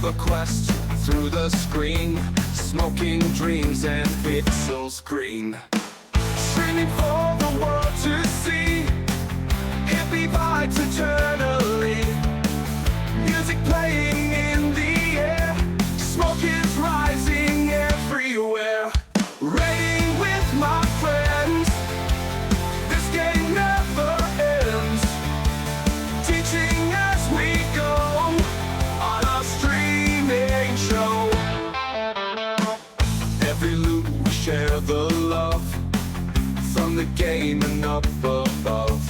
Everquest through the screen, smoking dreams and pixels green. Streaming for the world to see, hippie vibes eternally. Music playing in the air, smoke is rising everywhere. Raiding with my friends, this game never ends. Teaching as we go on a streaming show. Every loot we share the love from the game and up above.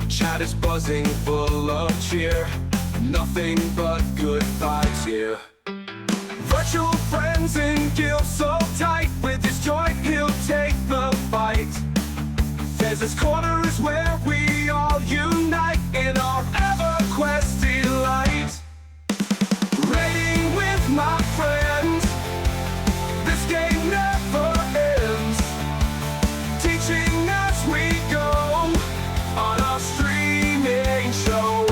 Chat is buzzing full of cheer, nothing but good vibes here. Virtual friends in guild so tight, with his joint he'll take the fight. This corner is where we all unite in our Everquest delight. Raiding with my friends, this game never ends. Teaching as we go on a streaming show.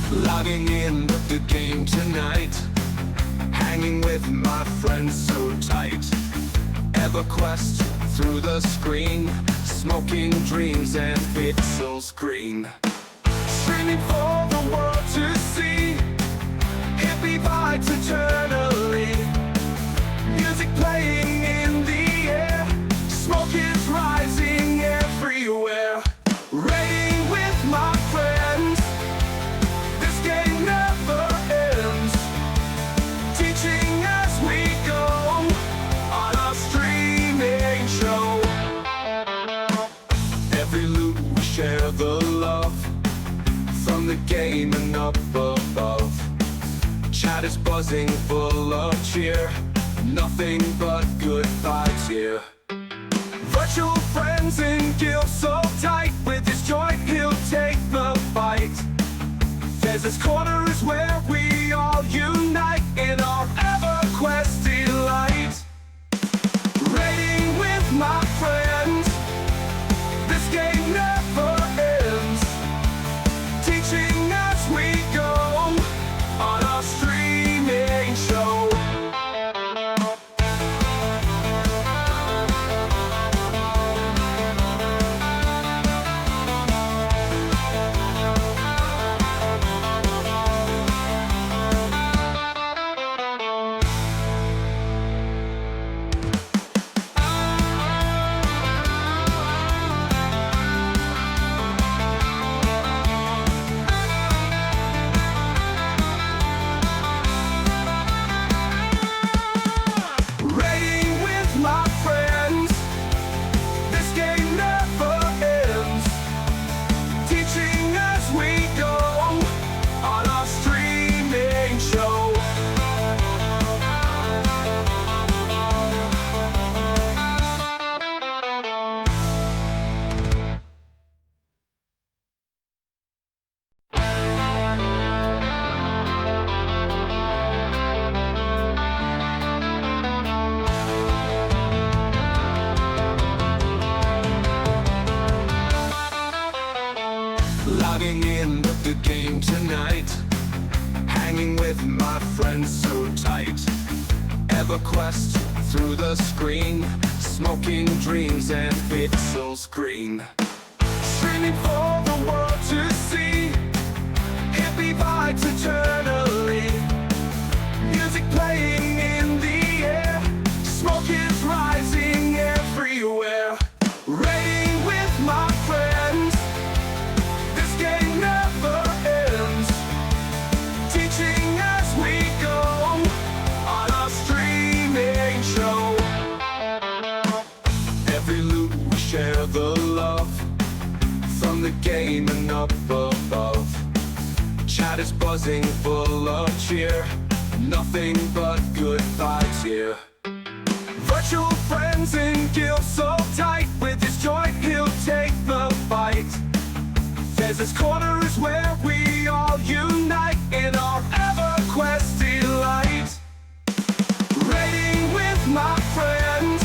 Logging in the game tonight, hanging with my friends so tight. Everquest through the screen, smoking dreams and pixels green. Streaming for the world to see, hippie vibes eternally. Music playing in the air, smoke is rising everywhere. Raiding with my friends, this game never ends. Teaching as we go on a streaming show. Every loot we share the love from the game and up above. Chat is buzzing full of cheer, nothing but good vibes here. Virtual friends in guild so tight, with his joint he'll take the fight. This corner is where we all unite in our Everquest delight. Raiding with my friends, this game never ends. Teaching as we go on a streaming show. Logging in the game tonight, hanging with my friends so tight. Everquest through the screen, smoking dreams and pixels green. Streaming for the world to see, hippie vibes eternally. Music playing in the air, smoke is rising everywhere. Raiding with my friends, this game never ends. Teaching as we go on our streaming show. Every loot we share the love from the game and up above. Chat is buzzing full of cheer, nothing but good vibes here. Virtual friends in guild so tight, with his joint he'll take the fight. Fez's corner is where we all unite in our Everquest delight. Raiding with my friends,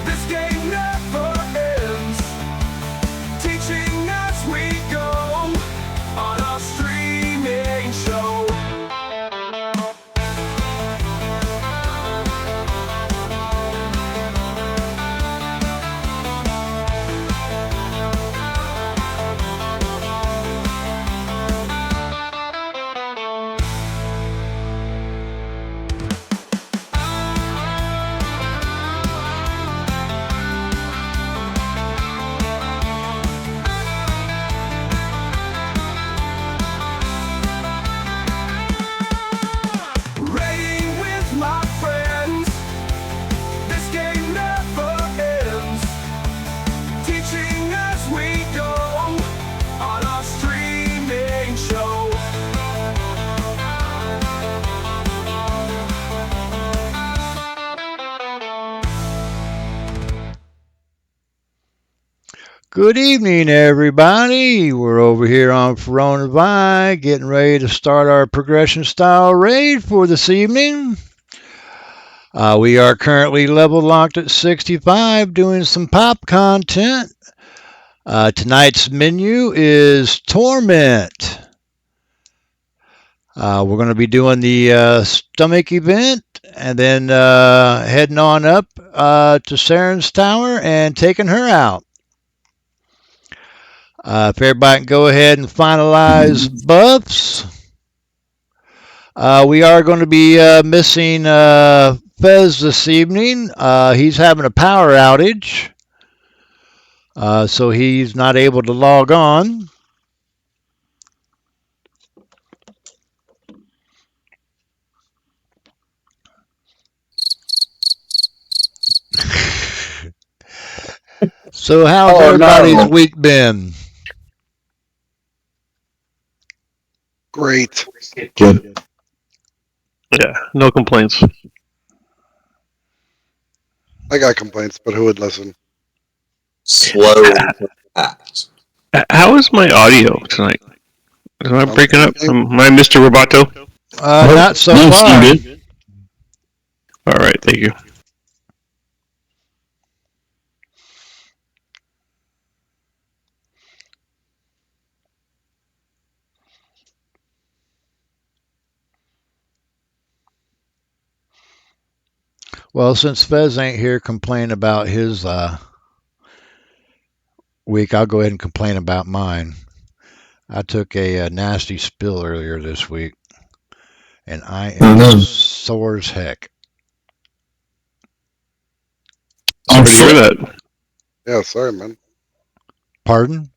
this game never ends. Teaching as we go on our streaming show. Raiding with my friends, this game never ends. Teaching as we go on our streaming show. Good evening, everybody. We're over here on Coronavirus, getting ready to start our progression style raid for this evening. We are currently level locked at 65, doing some pop content. Tonight's menu is Torment. We're going to be doing the stomach event and then heading on up to Saryrn's tower and taking her out. If everybody can go ahead and finalize buffs. We are going to be missing Fez this evening. He's having a power outage, so he's not able to log on. So how's everybody's week been? Great. Good. Yeah, no complaints. I got complaints, but who would listen? Slow act. How is my audio tonight? Am I breaking up? Am I Mr. Roboto? Not so far. Good. All right, thank you. Well, since Fez ain't here complaining about his week, I'll go ahead and complain about mine. I took a nasty spill earlier this week, and I am sore as heck. On Sorry to hear foot. that. Yeah, sorry, man. Pardon?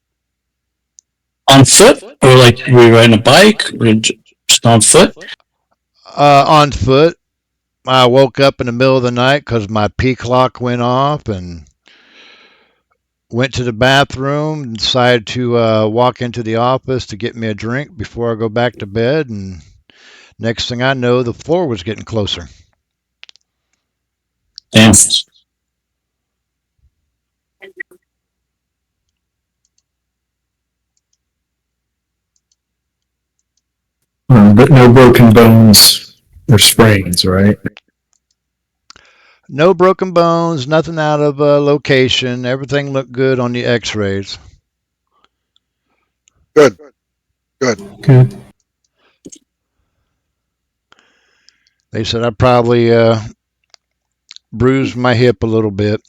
On foot, or like were you riding a bike, or just on foot? On foot. I woke up in the middle of the night because my P clock went off and went to the bathroom and decided to walk into the office to get me a drink before I go back to bed. And next thing I know, the floor was getting closer. Damn. But no broken bones or sprains, right? No broken bones, nothing out of location. Everything looked good on the x-rays. Good. Good. They said I probably bruised my hip a little bit.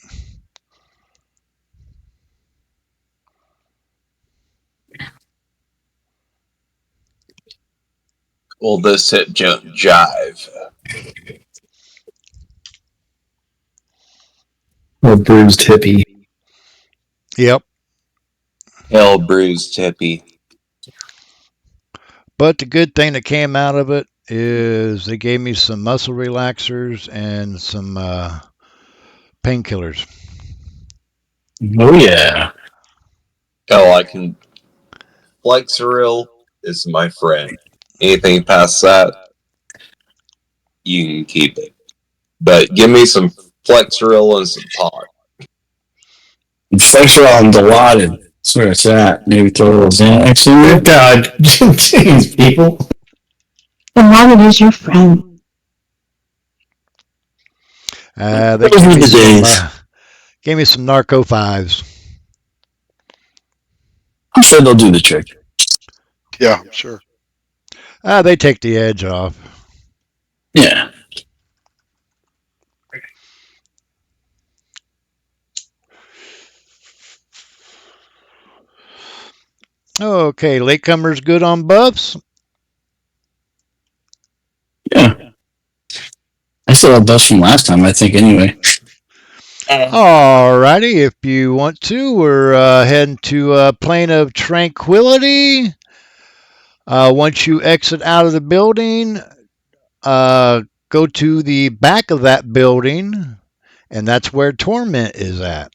Will this hit jive? A bruised hippie. Yep. Hell bruised hippie. But the good thing that came out of it is they gave me some muscle relaxers and some painkillers. Oh yeah. Oh, I can. Saryrn is my friend. Anything past that, you can keep it. But give me some Flexeril and some pot. Flexer on the Dilaudid. That's where it's at. Maybe throw a little Xanax in there. God, jeez, people. Dilaudid is your friend. They Those were the days. gave me some Narco 5s. I'm sure they'll do the trick. Yeah, I'm sure. They take the edge off. Yeah. Okay, latecomers good on buffs? Yeah. I still have buffs from last time, I think, anyway. Alrighty, if you want to, we're heading to Plane of Tranquility. Once you exit out of the building, go to the back of that building, and that's where Torment is at.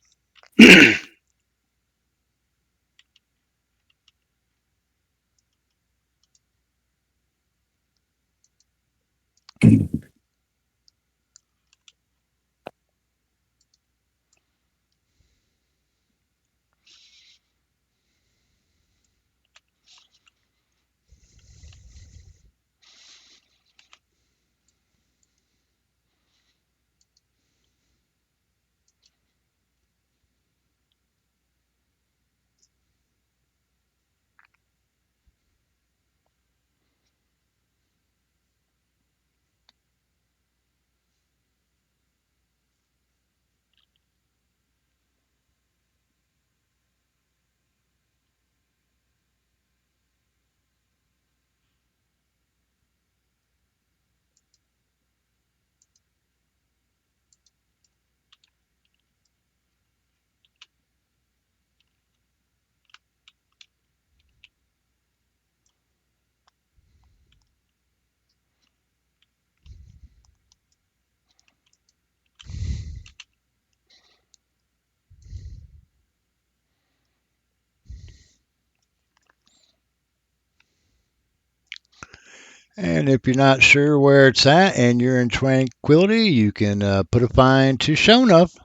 And if you're not sure where it's at and you're in Tranquility, you can put a fine to show enough.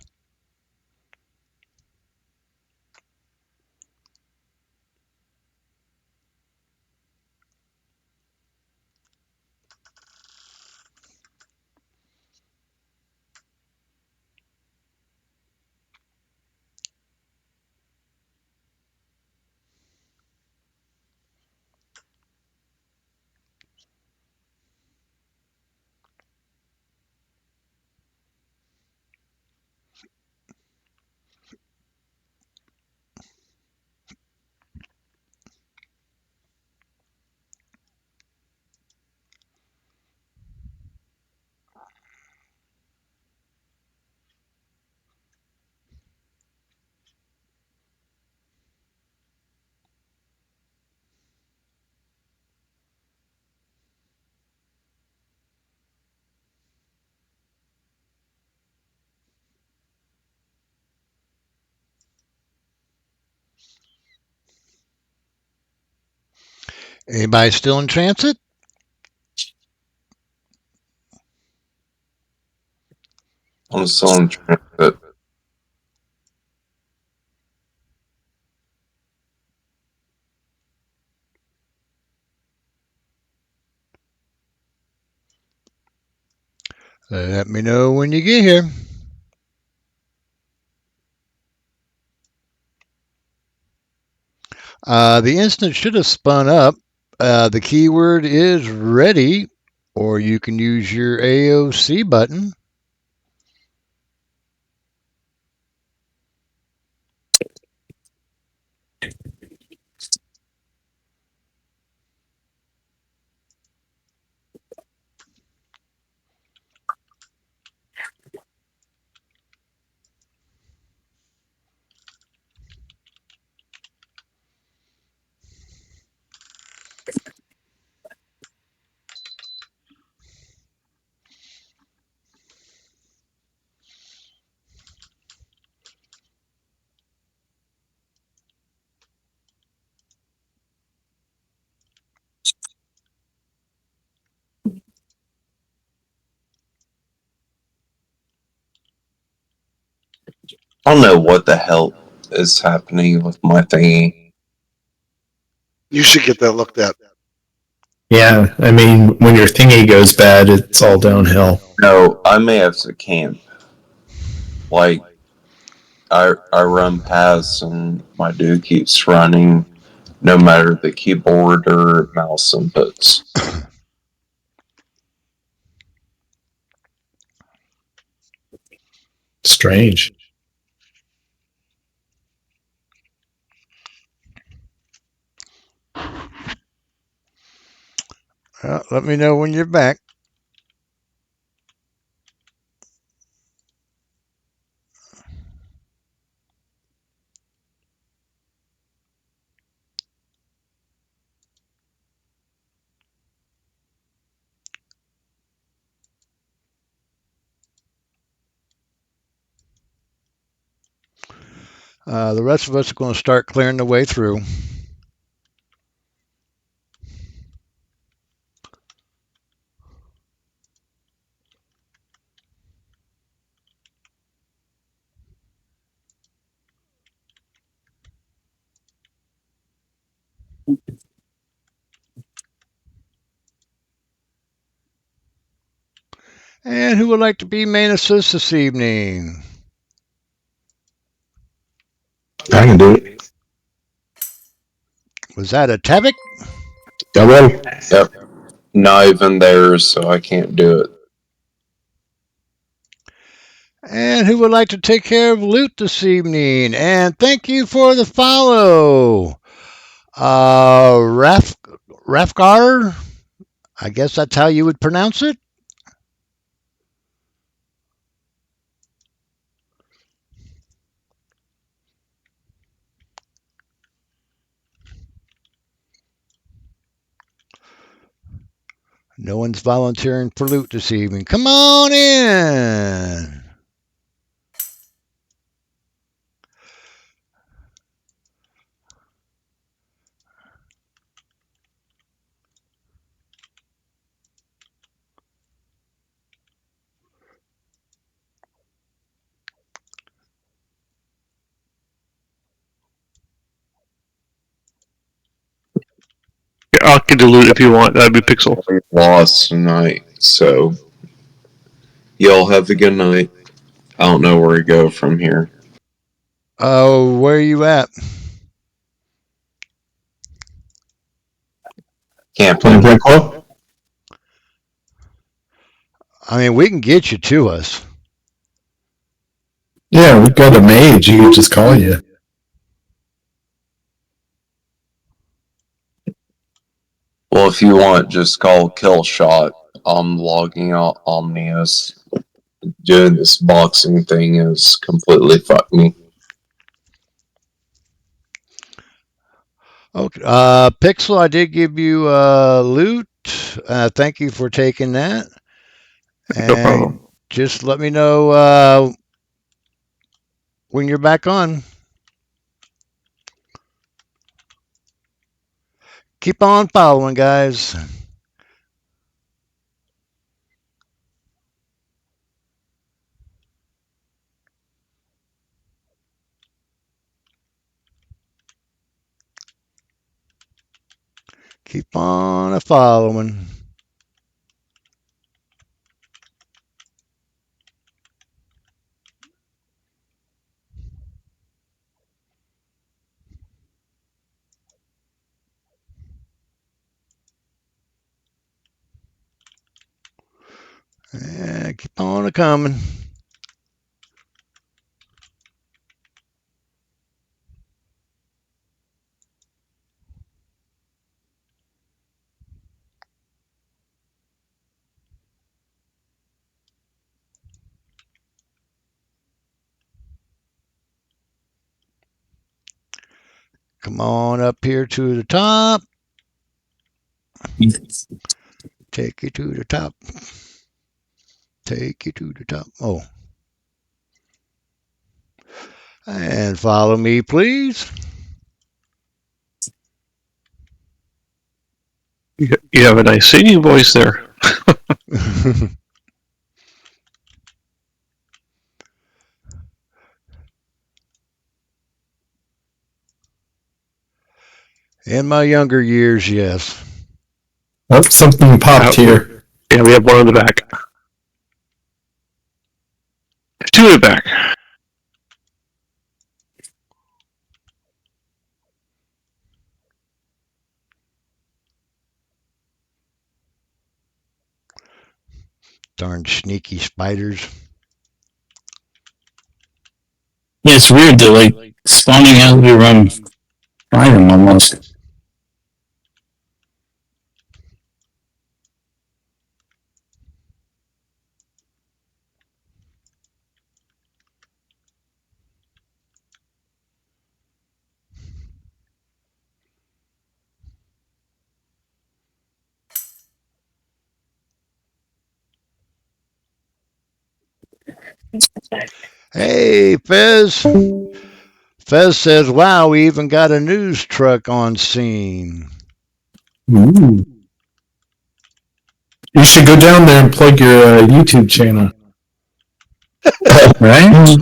Anybody still in transit? I'm still in transit. Let me know when you get here. The instant should have spun up. The keyword is ready, or you can use your AOC button. I don't know what the hell is happening with my thingy. You should get that looked at. Yeah, I mean, when your thingy goes bad, it's all downhill. No, I may have to camp. Like, I run past and my dude keeps running no matter the keyboard or mouse inputs. Strange. Well, let me know when you're back. The rest of us are going to start clearing the way through. And who would like to be main assist this evening? I can do it. Was that a Tavik? I will. Yep. Not even there, so I can't do it. And who would like to take care of loot this evening? And thank you for the follow. Rafgar? I guess that's how you would pronounce it. No one's volunteering for loot this evening. Come on in. I can do loot if you want. That'd be Pixel. We lost tonight, so y'all have a good night. I don't know where to go from here. Oh, where are you at? Can't Want play. to break up? I mean, we can get you to us. Yeah, we've got a mage. You can just call you. Well, if you want, just call Kill Shot. I'm logging out Omnius. Doing this boxing thing is completely fucked me. Okay. Pixel, I did give you loot. Thank you for taking that. And No problem. just let me know when you're back on. Keep on following, guys. Keep on following. And keep on coming. Come on up here to the top. Take you to the top. Take you to the top. Oh. And follow me, please. You have a nice singing voice there. In my younger years, yes. Oh, something popped here. Yeah, we have one in the back. Two in the back. Darn sneaky spiders. Yeah, it's weird. They're like spawning out of your item almost. Hey, Fez. Fez says, wow, we even got a news truck on scene. Ooh. You should go down there and plug your YouTube channel. Right?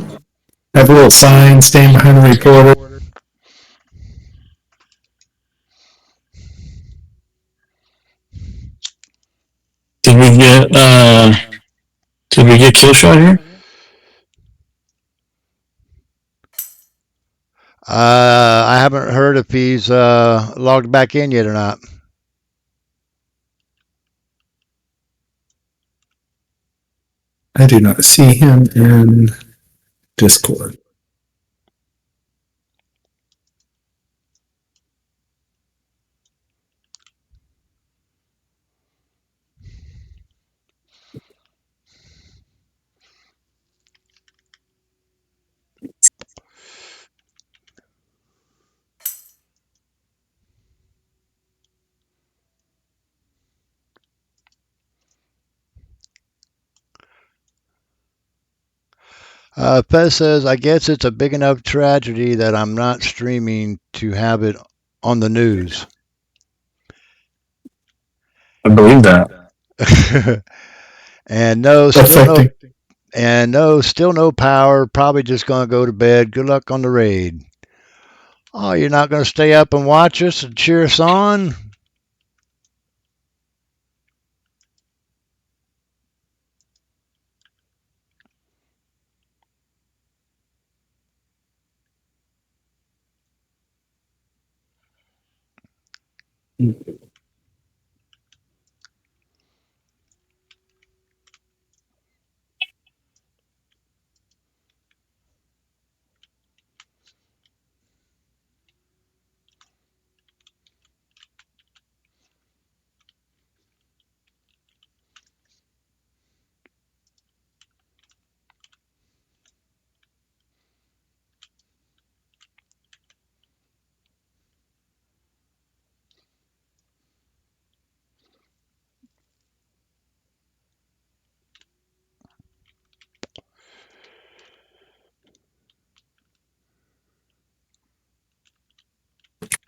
Have a little sign, stand behind the reporter. Did we get kill shot here? I haven't heard if he's logged back in yet or not. I do not see him in Discord. Fez says, I guess it's a big enough tragedy that I'm not streaming to have it on the news. I believe that. And no, still no power. Probably just gonna go to bed. Good luck on the raid. Oh, you're not gonna stay up and watch us and cheer us on?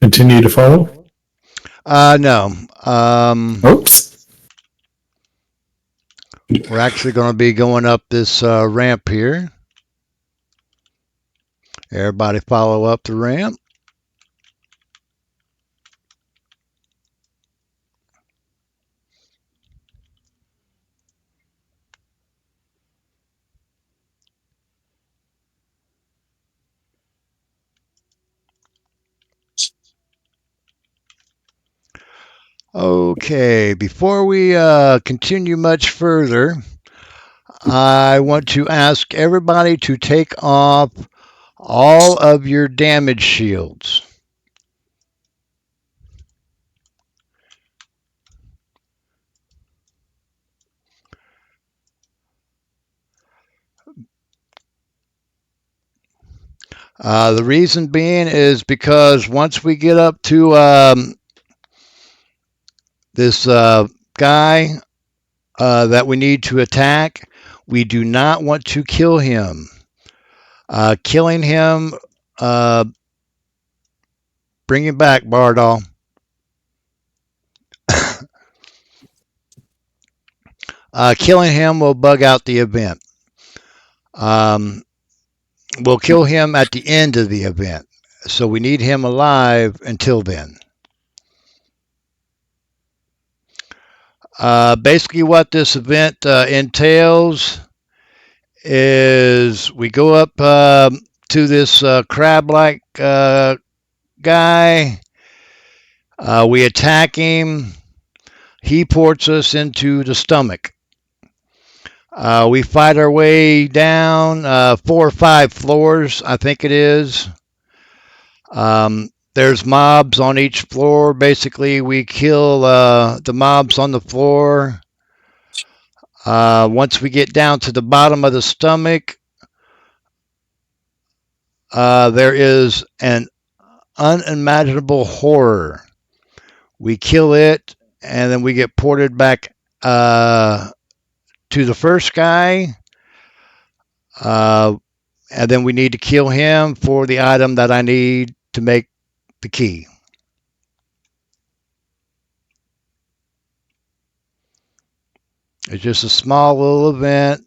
Continue to follow? No. Oops. We're actually going to be going up this ramp here. Everybody follow up the ramp. Okay, before we continue much further, I want to ask everybody to take off all of your damage shields. The reason being is because once we get up to this guy that we need to attack, we do not want to kill him. Killing him, bring him back, Bardol. Killing him will bug out the event. We'll kill him at the end of the event. So we need him alive until then. Basically, what this event entails is we go up to this crab-like guy. We attack him. He ports us into the stomach. We fight our way down 4 or 5 floors, I think it is. There's mobs on each floor. Basically, we kill the mobs on the floor. Once we get down to the bottom of the stomach, there is an unimaginable horror. We kill it, and then we get ported back to the first guy. Uh, and then we need to kill him for the item that I need to make the key. It's just a small little event.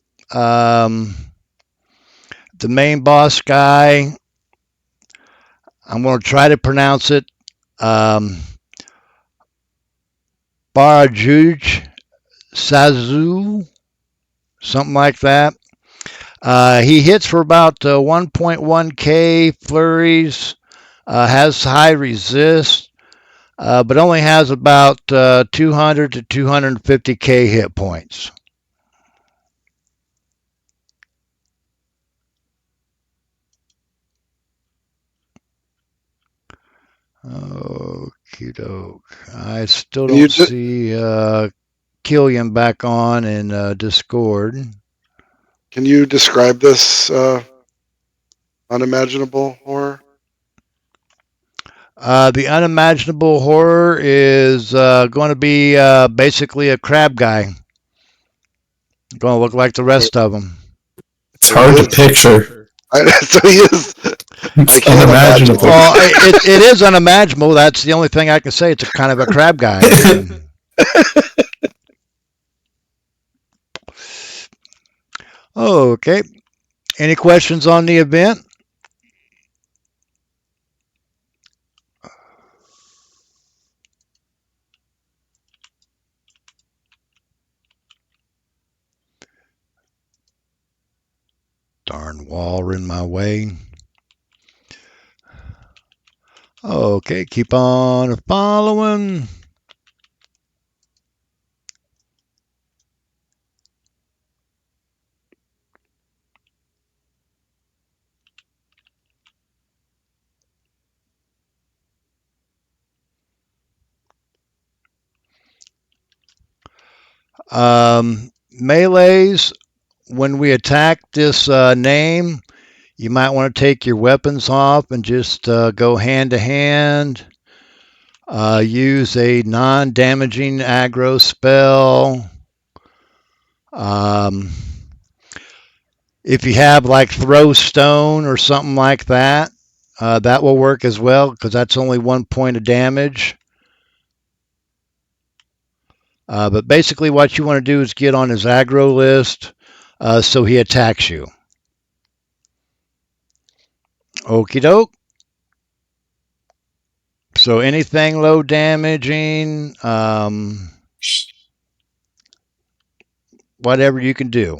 The main boss guy, I'm going to try to pronounce it. Barajuj Sazu, something like that. He hits for about 1.1k flurries, has high resist, but only has about 200 to 250k hit points. Okie doke. I still don't see Killian back on in Discord. Can you describe this unimaginable horror? The unimaginable horror is going to be basically a crab guy. Going to look like the rest of them. It's hard to picture. So he is. It's unimaginable. Well, it is unimaginable. That's the only thing I can say. It's a kind of a crab guy. Okay. Any questions on the event? Darn wall in my way. Okay, keep on following. Melees, when we attack this name, you might want to take your weapons off and just go hand to hand. Use a non-damaging aggro spell. If you have like throw stone or something like that, that will work as well because that's only 1 point of damage. But basically what you want to do is get on his aggro list so he attacks you. Okie doke. So anything low damaging, whatever you can do.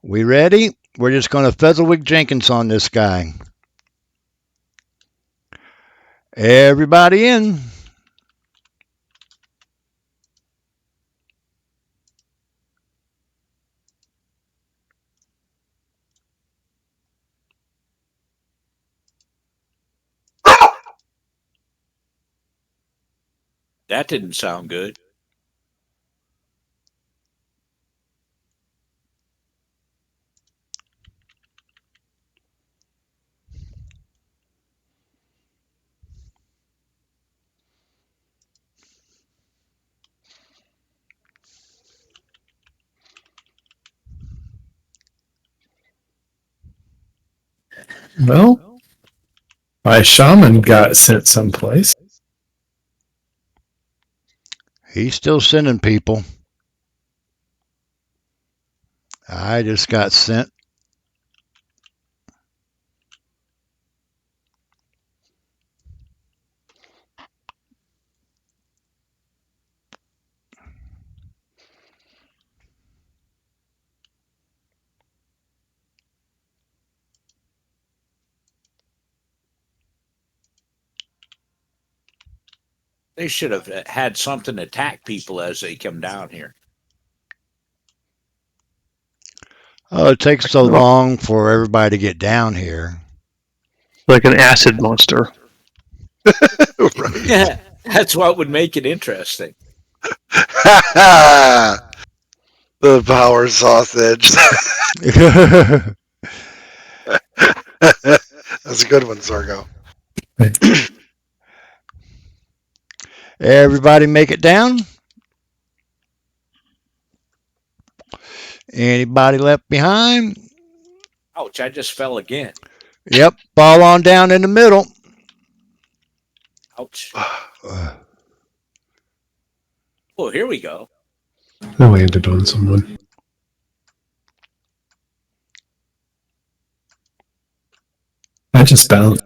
We ready? We're just going to Featherwig Jenkins on this guy. Everybody in. That didn't sound good. Well, my shaman got sent someplace. He's still sending people. I just got sent. They should have had something to attack people as they come down here. Oh, it takes so long for everybody to get down here. Like an acid monster. Right. Yeah, that's what would make it interesting. The power sausage. That's a good one, Sargo. Everybody make it down? Anybody left behind? Ouch, I just fell again. Yep, fall on down in the middle. Ouch. Oh, here we go. I landed on someone. I just bounced.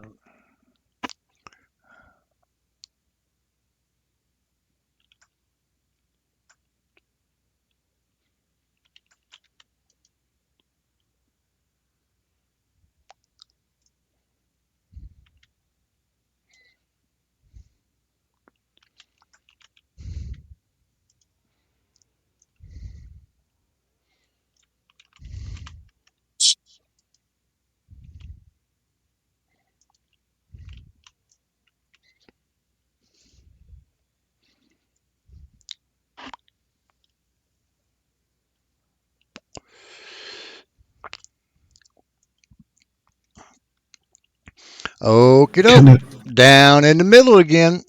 Okie doke. Down in the middle again.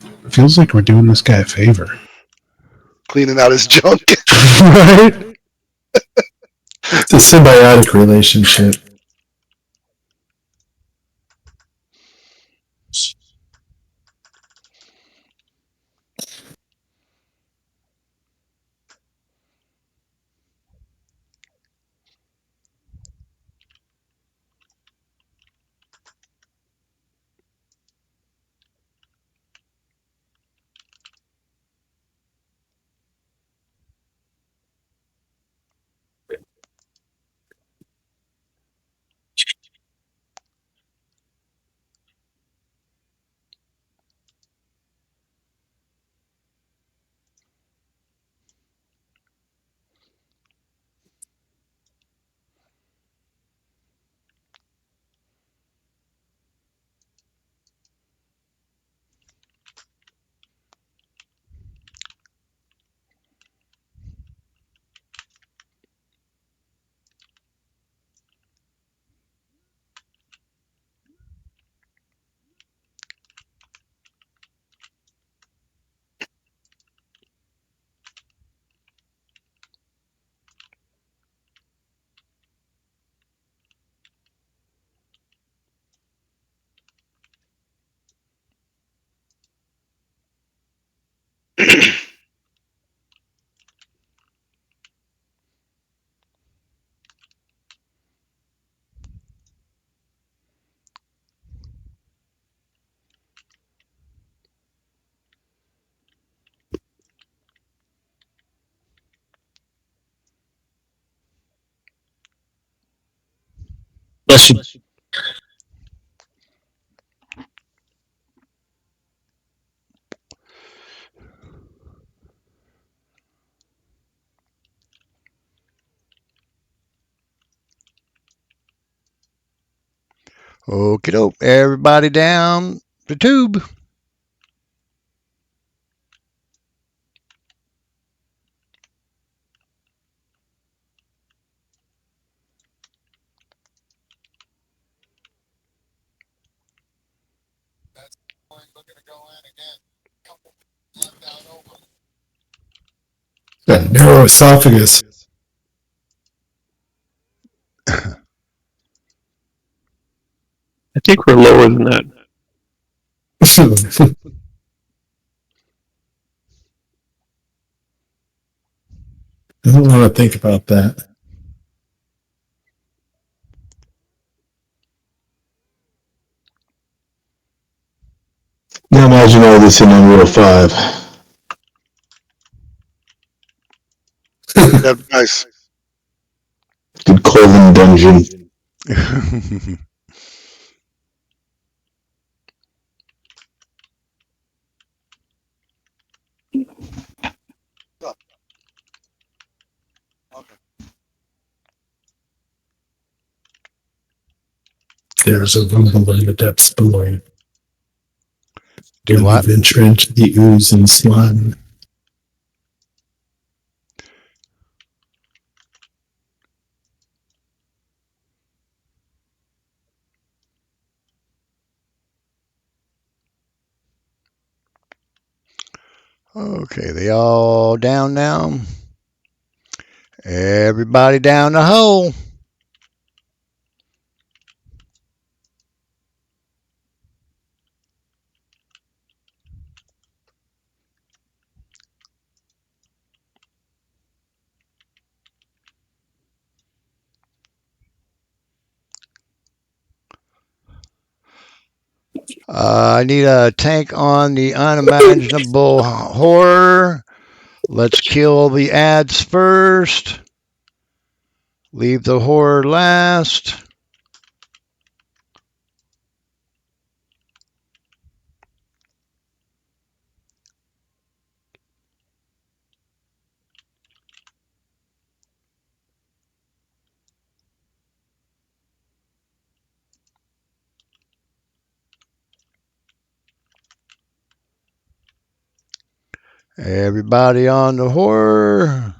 It feels like we're doing this guy a favor. Cleaning out his junk. Right? It's a symbiotic relationship. Bless you. Okie doke. Everybody down the tube. That narrow esophagus. I think we're lower than that. I don't want to think about that. Now imagine all this in Unreal 5. Yeah, nice. Good Colvin dungeon. There's a rumble in the depths below. Do When what? we venture into the ooze and slime. Okay, they all down now. Everybody down the hole. I need a tank on the unimaginable horror. Let's kill the ads first. Leave the horror last. Everybody on the horror.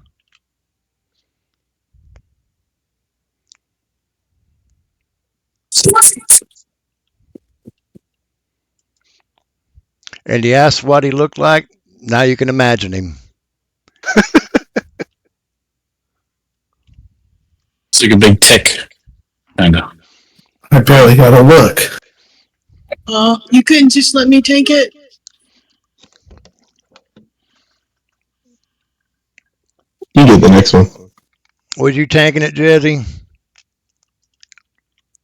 And you asked what he looked like. Now you can imagine him. It's like a big tick. Kind of. I barely got a look. You couldn't just let me take it? You get the next one. Was you tanking it, Jesse?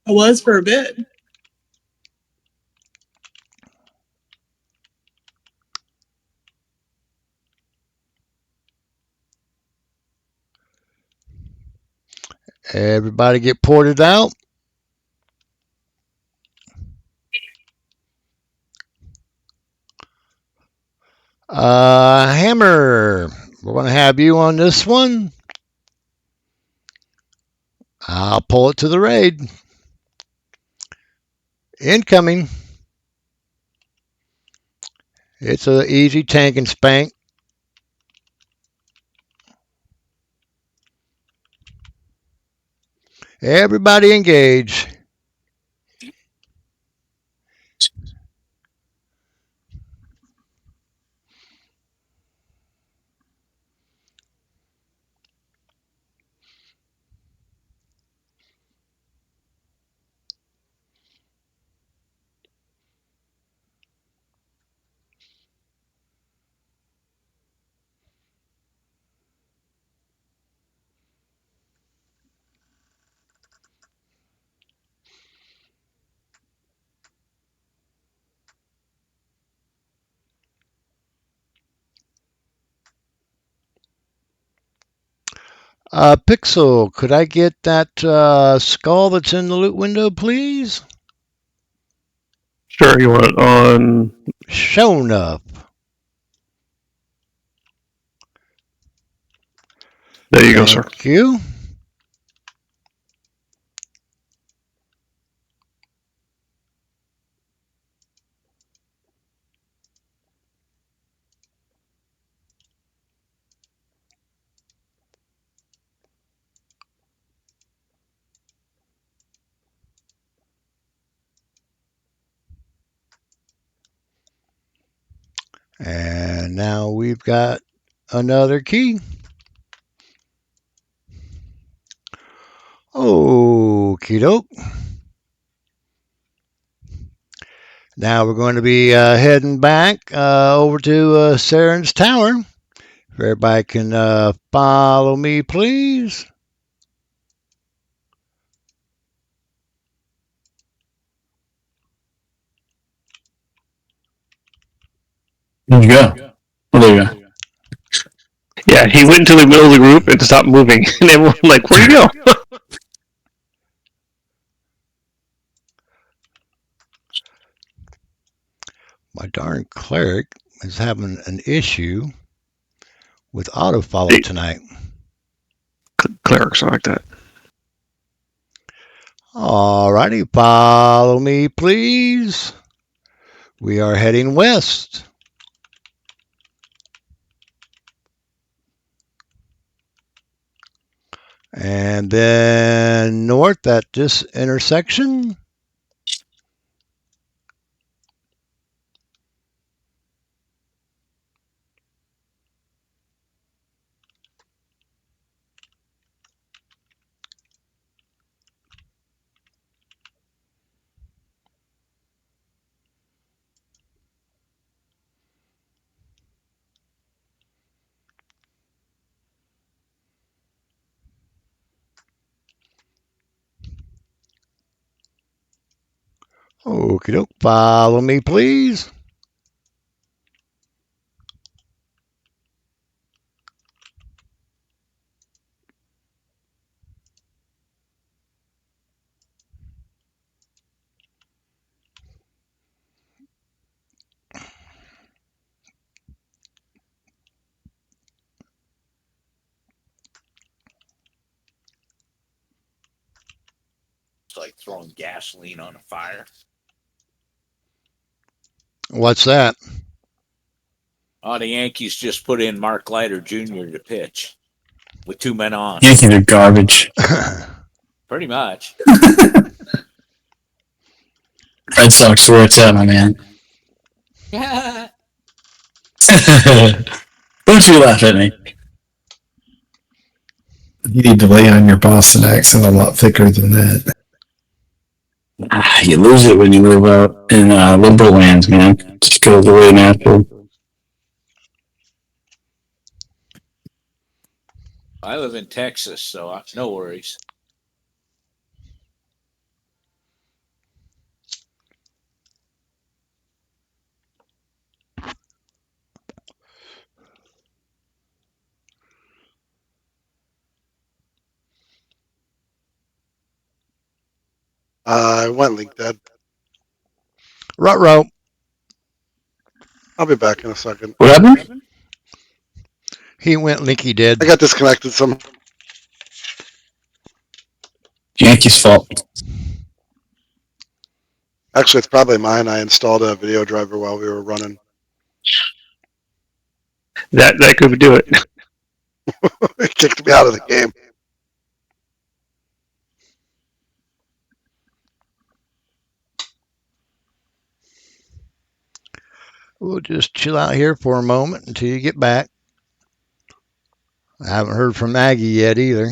I was for a bit. Everybody get ported out. Hammer. We're going to have you on this one. I'll pull it to the raid. Incoming. It's an easy tank and spank. Everybody engage. Pixel, could I get that skull that's in the loot window, please? Sure, you want it on. Shown up. There you go, sir. Thank you. And now we've got another key. Okie doke. Now we're going to be heading back over to Saryn's Tower. If everybody can follow me, please. Where'd you go? Oh, there you go. Yeah, he went into the middle of the group and stopped moving, and everyone like, "Where'd you go?" My darn cleric is having an issue with autofollow tonight. Clerics are like that. All righty, follow me, please. We are heading west. And then north at this intersection. Okie doke, follow me, please. It's like throwing gasoline on a fire. What's that? Oh, the Yankees just put in Mark Leiter Jr. to pitch with 2 men on. Yankees are garbage. Pretty much. Red Sox where it's at, my man. Don't you laugh at me. You need to lay on your Boston accent a lot thicker than that. You lose it when you live out in liberal lands, man. Just go the way natural. I live in Texas, so no worries. I went link dead. Ruh-roh. I'll be back in a second. What happened? He went linky dead. I got disconnected some. Yankees' fault. Actually, it's probably mine. I installed a video driver while we were running. That could do it. It kicked me out of the game. We'll just chill out here for a moment until you get back. I haven't heard from Maggie yet either.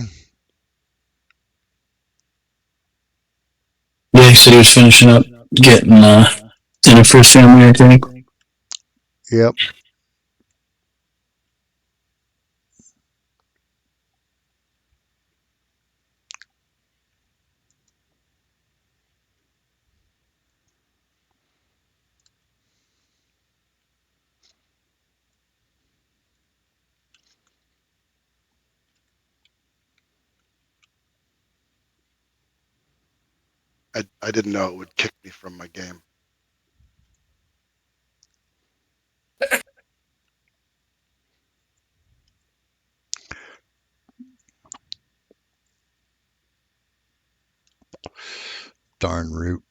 Yeah, he said he was finishing up getting dinner for his family, I think. Yep. I didn't know it would kick me from my game. Darn root.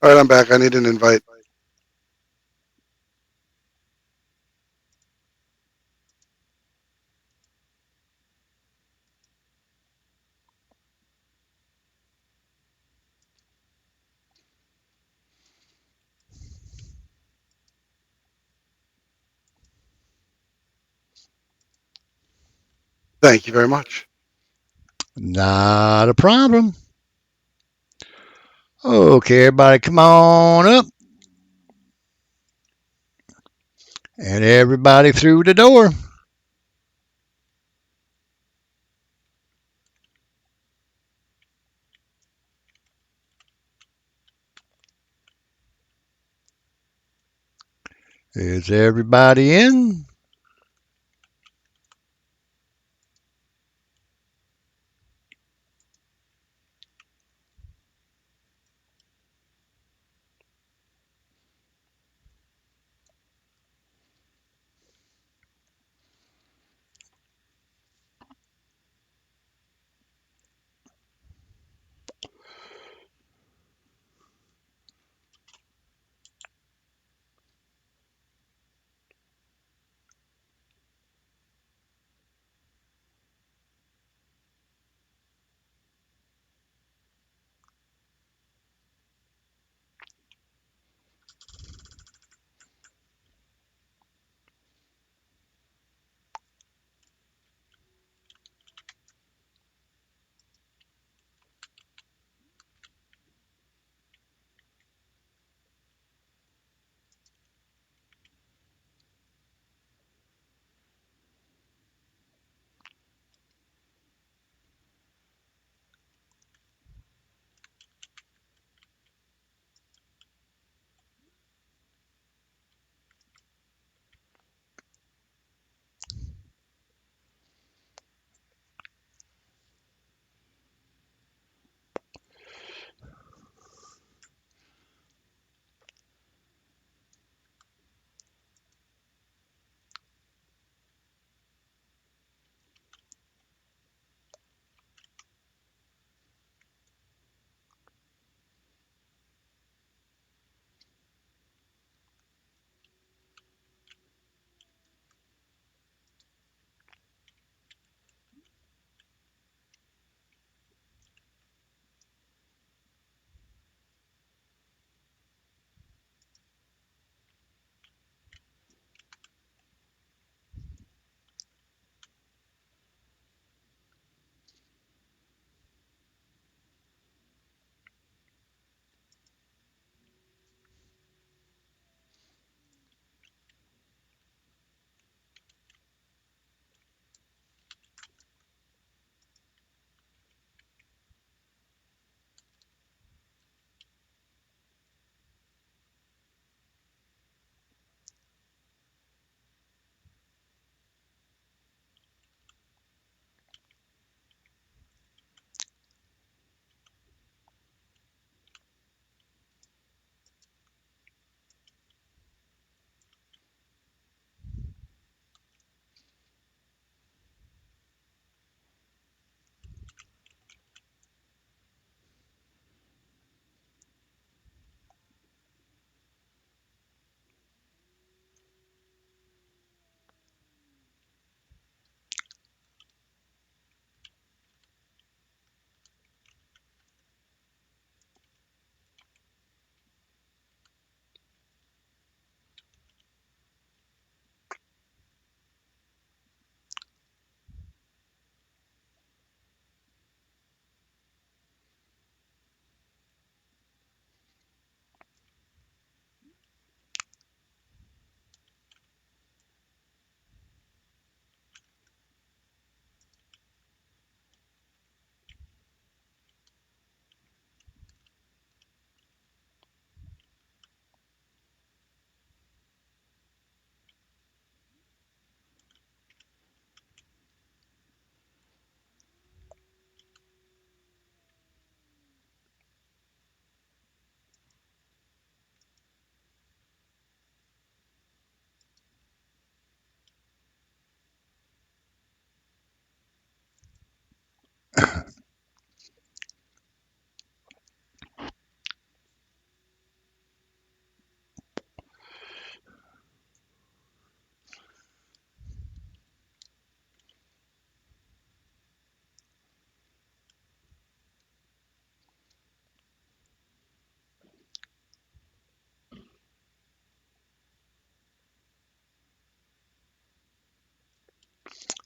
All right, I'm back. I need an invite. Thank you very much. Not a problem. Okay, everybody come on up. And everybody through the door. Is everybody in?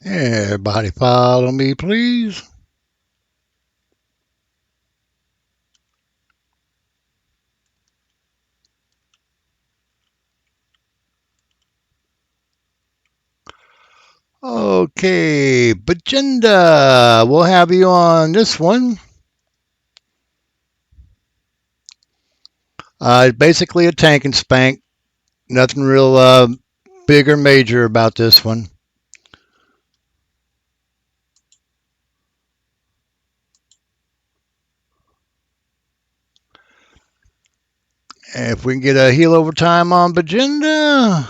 Everybody follow me, please. Okay, Bajinda, we'll have you on this one. Basically a tank and spank. Nothing real big or major about this one. And if we can get a heal over time on Bajinda,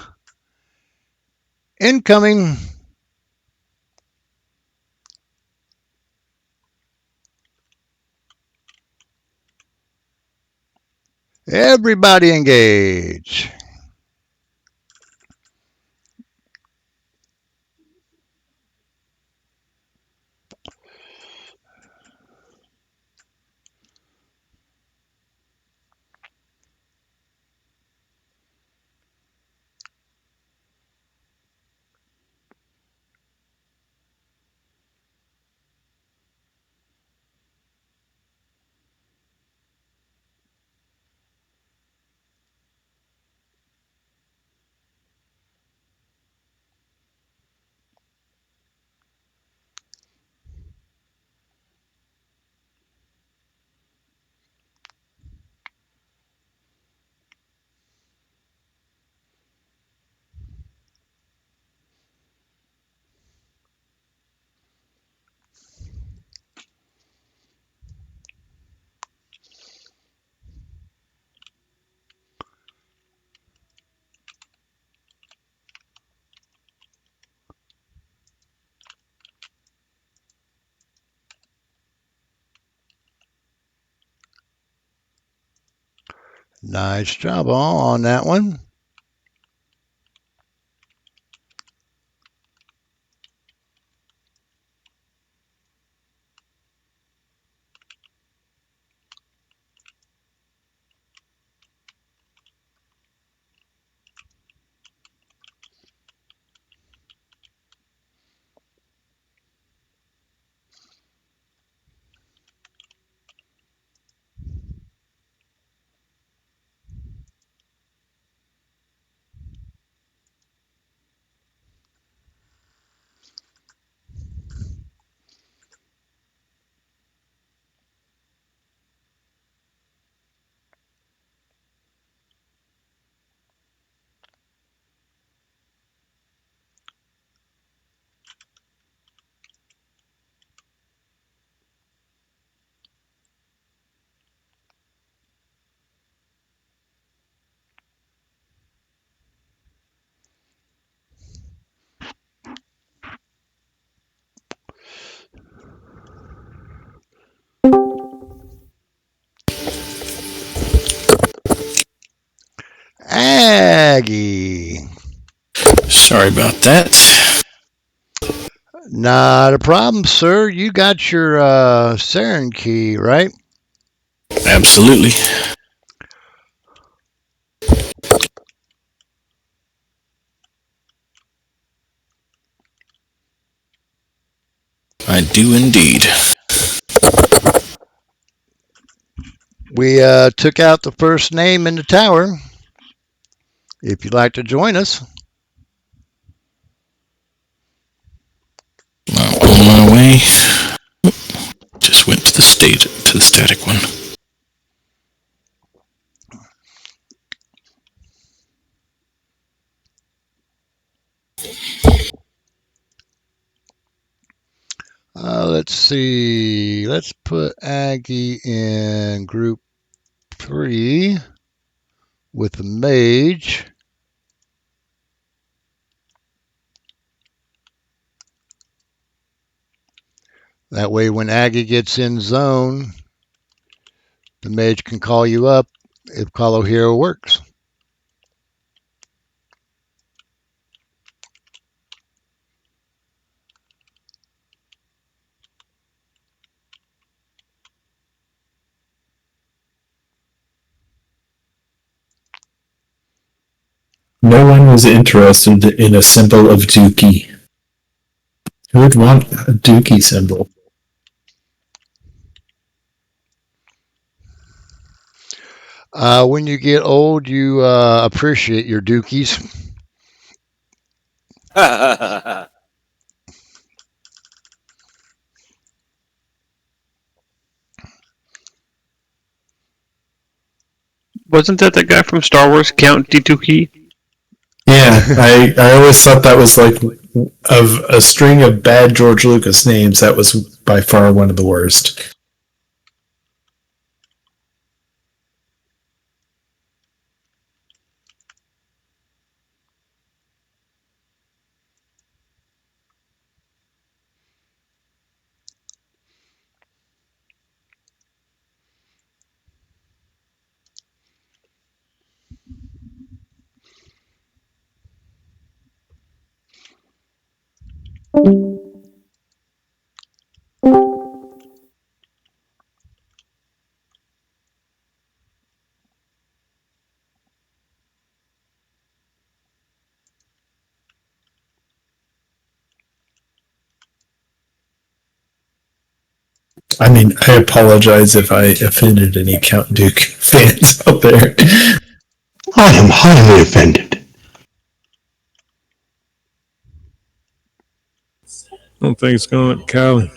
incoming. Everybody engage. Nice job all on that one. Aggie. Sorry about that. Not a problem, sir. You got your Saryrn key, right? Absolutely. I do indeed. We took out the first name in the tower. If you'd like to join us. On my way. Just went to the static one. Let's see. Let's put Aggie in group 3 with the mage. That way when Aggie gets in zone, the mage can call you up if Call Hero works. No one was interested in a symbol of Dookie. Who would want a dookie symbol? When you get old, you appreciate your dookies. Wasn't that the guy from Star Wars, Count Dookie? Yeah, I always thought that was like of a string of bad George Lucas names, that was by far one of the worst. I mean, I apologize if I offended any Count Duke fans out there. I am highly offended. I don't think it's going up Cali.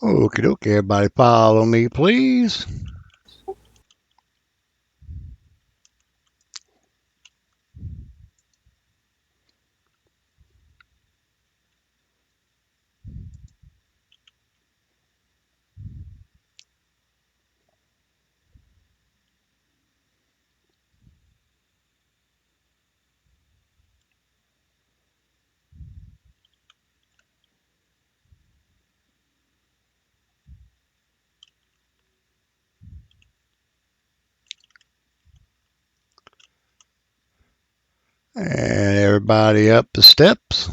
Okie dokie, everybody follow me, please. And everybody up the steps.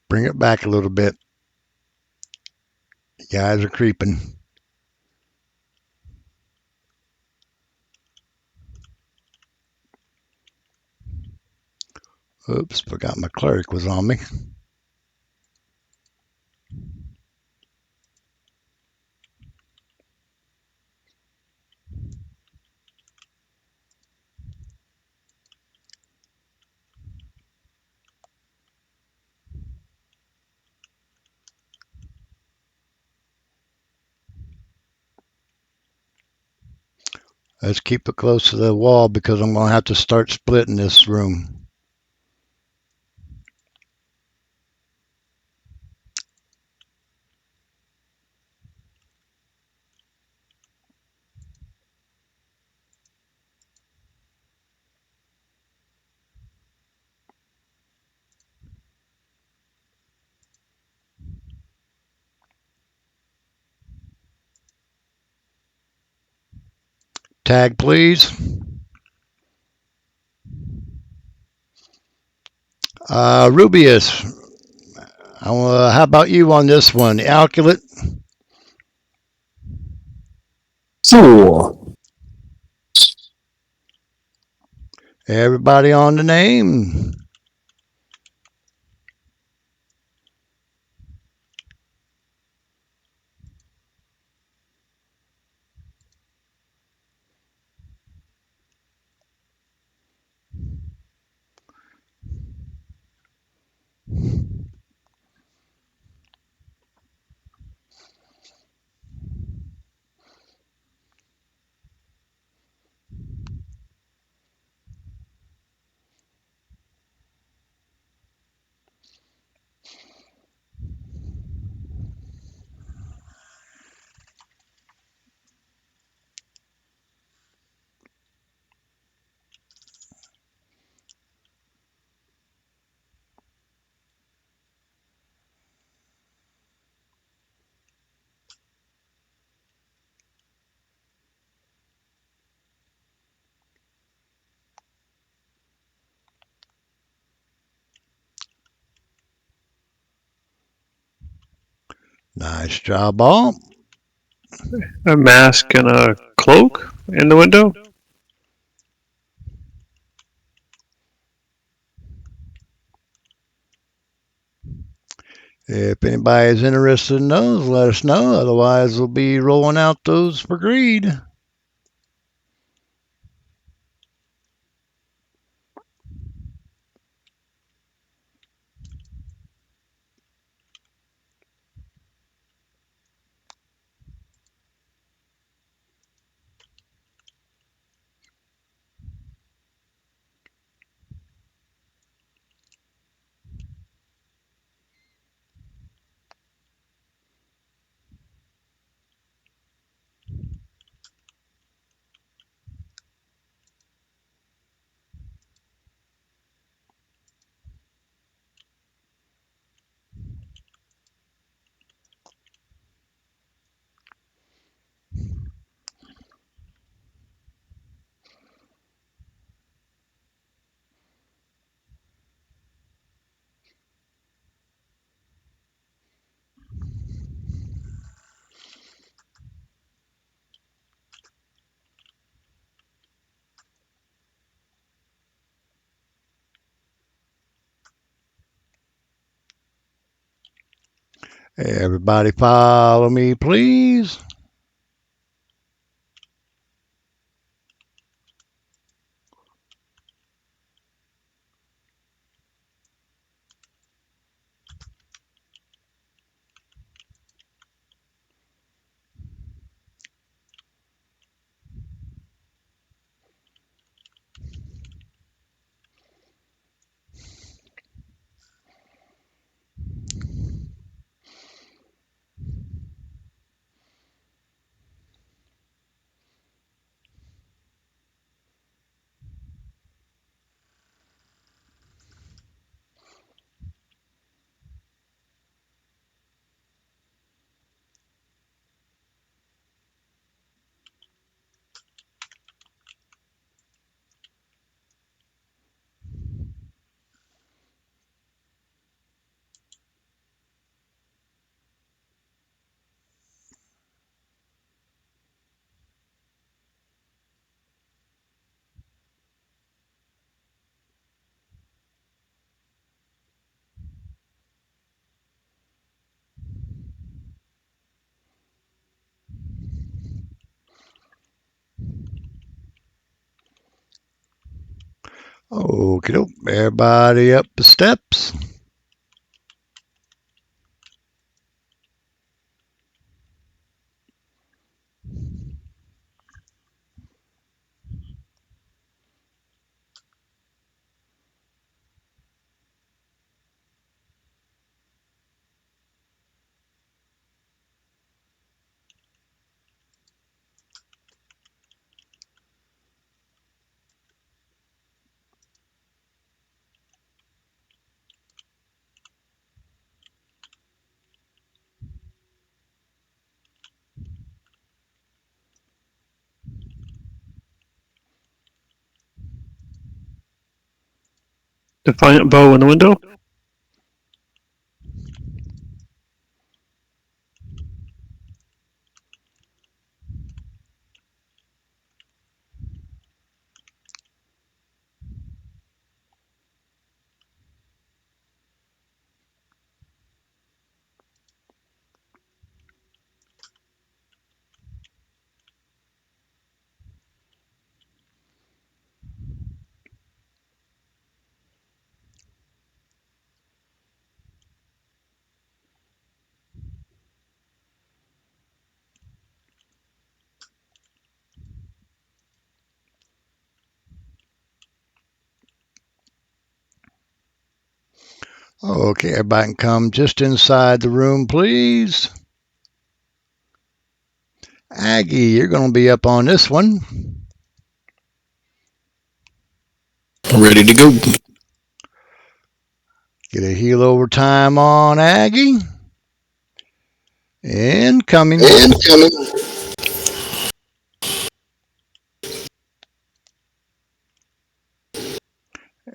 Bring it back a little bit. You guys are creeping. Oops, forgot my cleric was on me. Let's keep it close to the wall because I'm going to have to start splitting this room. Tag, please. Rubius, how about you on this one? Alculate? 4. Everybody on the name? Nice job, all. A mask and a cloak in the window. If anybody is interested in those, let us know. Otherwise, we'll be rolling out those for greed. Everybody follow me, please. Okay, doke. Everybody up the steps. Defiant bow in the window. Okay, everybody can come just inside the room, please. Aggie, you're going to be up on this one. Ready to go. Get a heal over time on Aggie. Incoming. Incoming.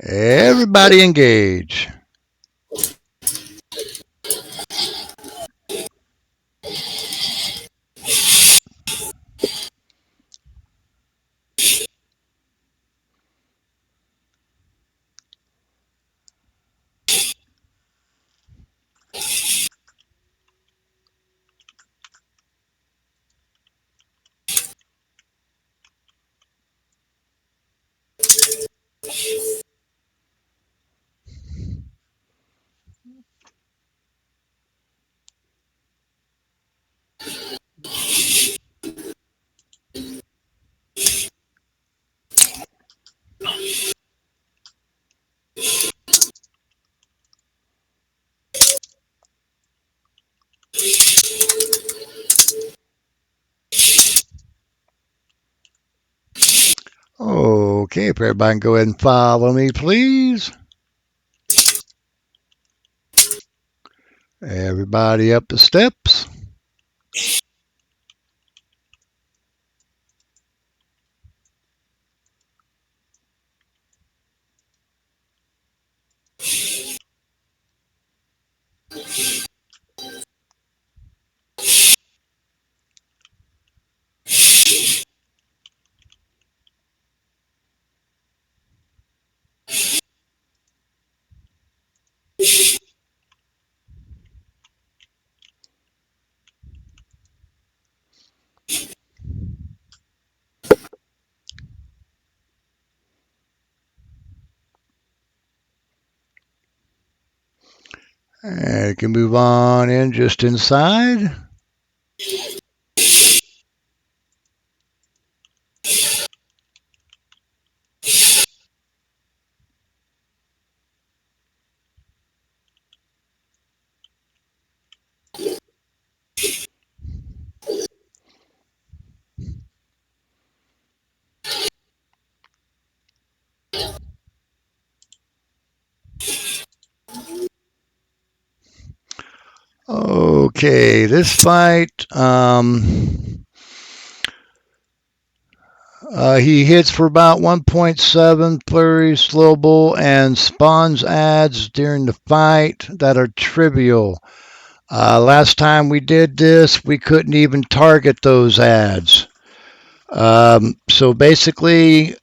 Everybody engage. Okay, if everybody can go ahead and follow me, please. Everybody up the steps. And you can move on in just inside. Okay, this fight, he hits for about 1.7 flurry, slowable, and spawns adds during the fight that are trivial. Last time we did this, we couldn't even target those ads. So basically,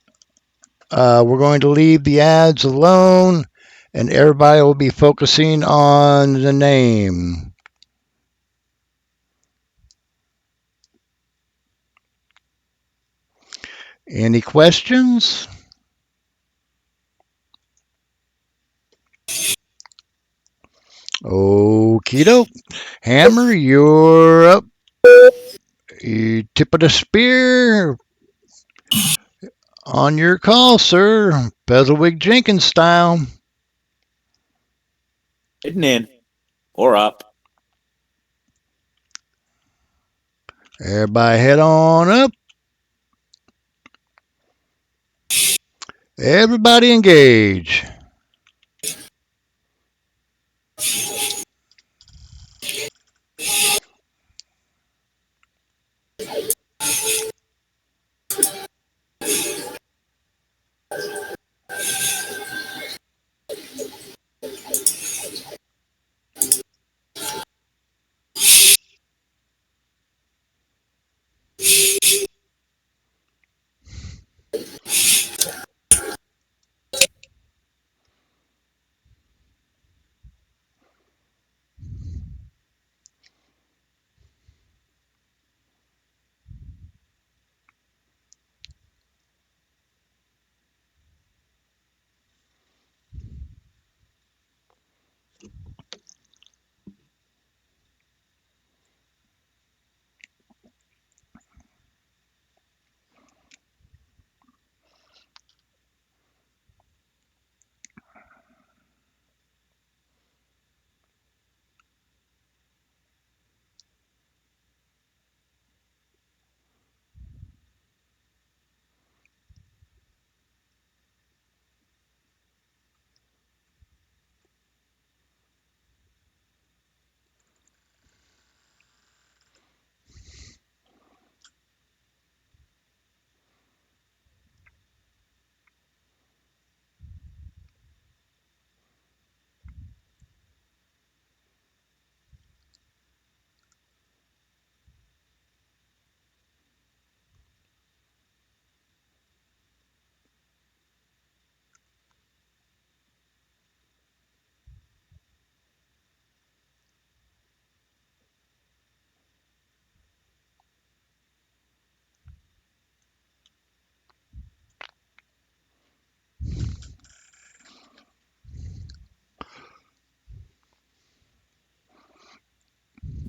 we're going to leave the ads alone, and everybody will be focusing on the name. Any questions? Okie doke. Hammer, you're up. You tip of the spear. On your call, sir. Bezelwig Jenkins style. Heading in or up. Everybody head on up. Everybody engage.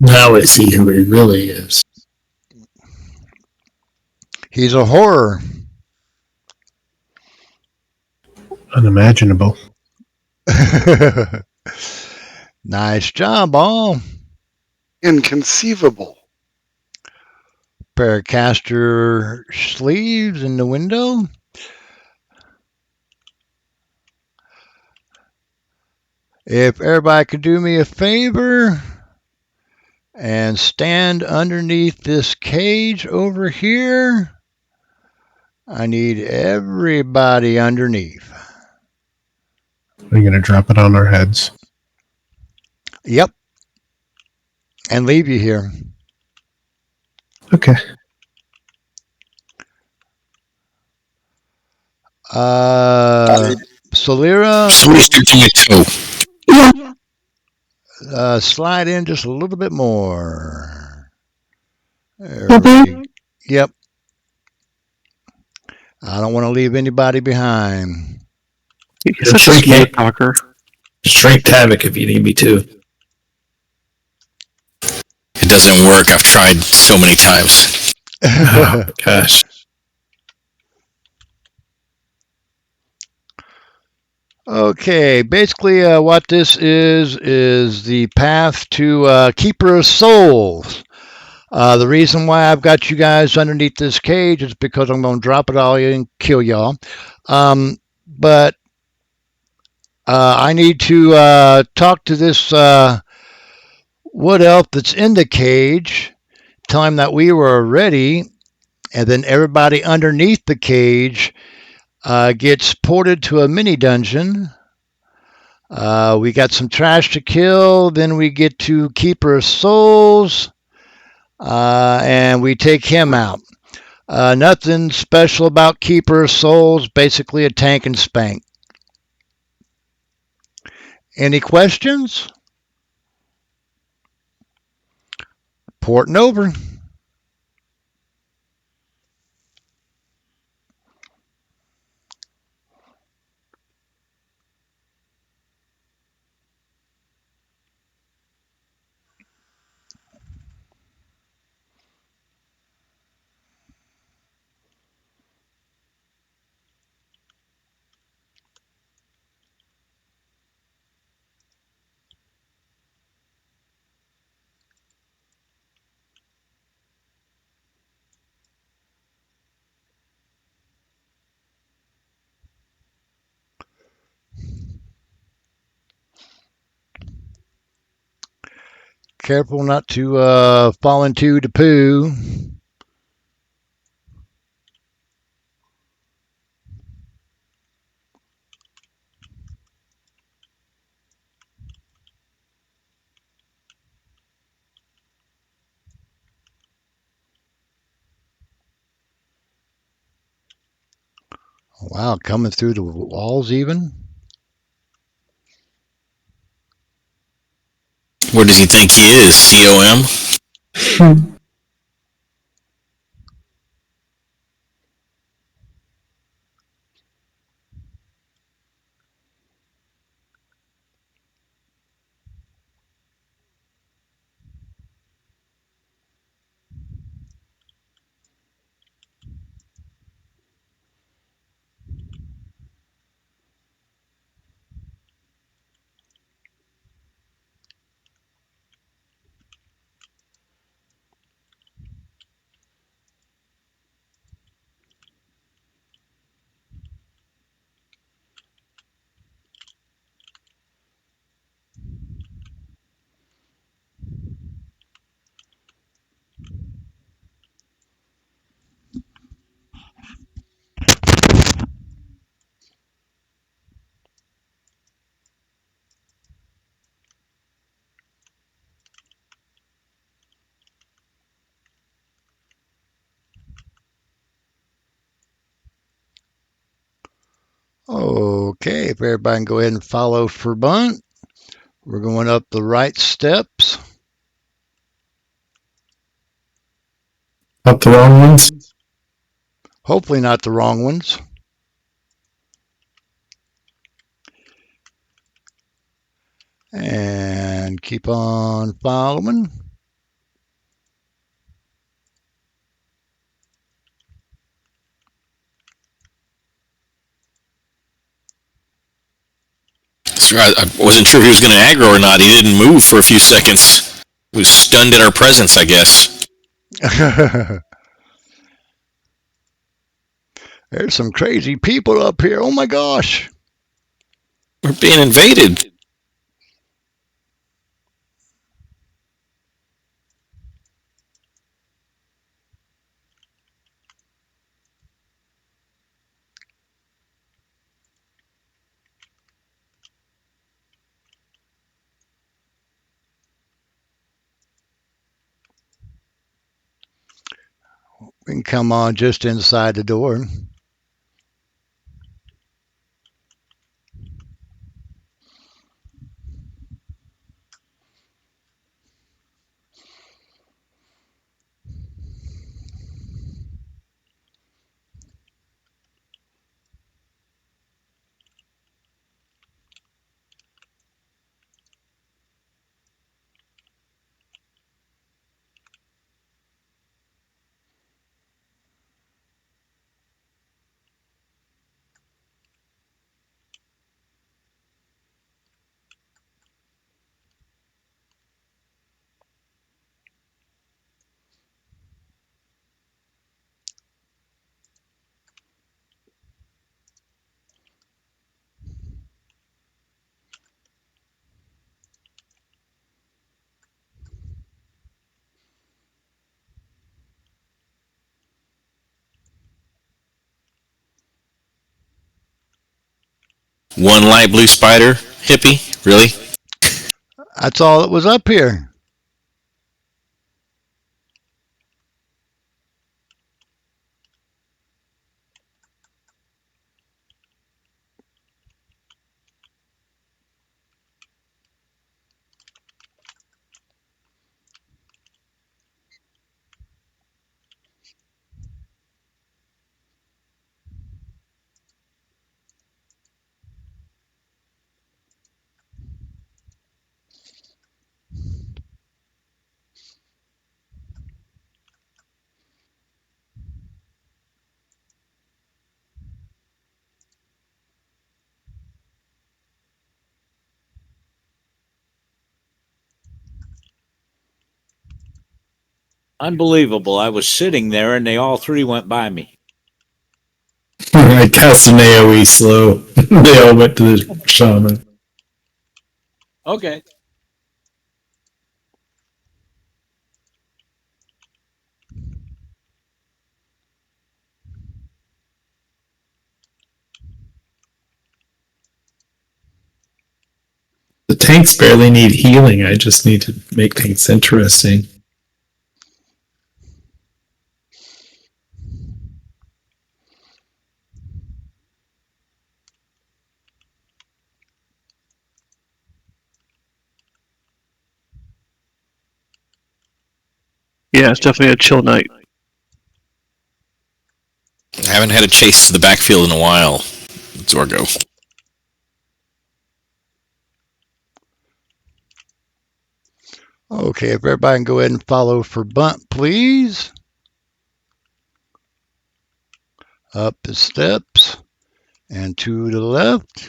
Now I see who he really is. He's a horror. Unimaginable. Nice job, all. Inconceivable. Pair of caster sleeves in the window. If everybody could do me a favor and stand underneath this cage over here. I need everybody underneath. Are you going to drop it on our heads? Yep. And leave you here. Okay. Salira, Yeah. slide in just a little bit more. Yep. I don't want to leave anybody behind. You're such a smart talker. Strength havoc if you need me to. It doesn't work. I've tried so many times. Oh, gosh. Okay, basically what this is the path to Keeper of Souls. The reason why I've got you guys underneath this cage is because I'm going to drop it all in and kill y'all. But I need to talk to this wood elf that's in the cage, tell him that we were ready, and then everybody underneath the cage gets ported to a mini dungeon. We got some trash to kill, then we get to Keeper of Souls, and we take him out. Nothing special about Keeper of Souls, basically a tank and spank. Any questions? Porting over. Careful not to fall into the poo. Wow, coming through the walls even. Where does he think he is? COM? Okay, if everybody can go ahead and follow for bunt. We're going up the right steps. Not the wrong ones. Hopefully not the wrong ones. And keep on following. I wasn't sure if he was going to aggro or not. He didn't move for a few seconds. He was stunned at our presence, I guess. There's some crazy people up here. Oh my gosh. We're being invaded. We can come on just inside the door. One light blue spider, hippie, really? That's all that was up here. Unbelievable. I was sitting there and they all three went by me. I cast an AoE slow. They all went to the shaman. Okay. The tanks barely need healing. I just need to make things interesting. Yeah, it's definitely a chill night. I haven't had a chase to the backfield in a while, Zorgo. Okay, if everybody can go ahead and follow for bunt, please. Up the steps and to the left.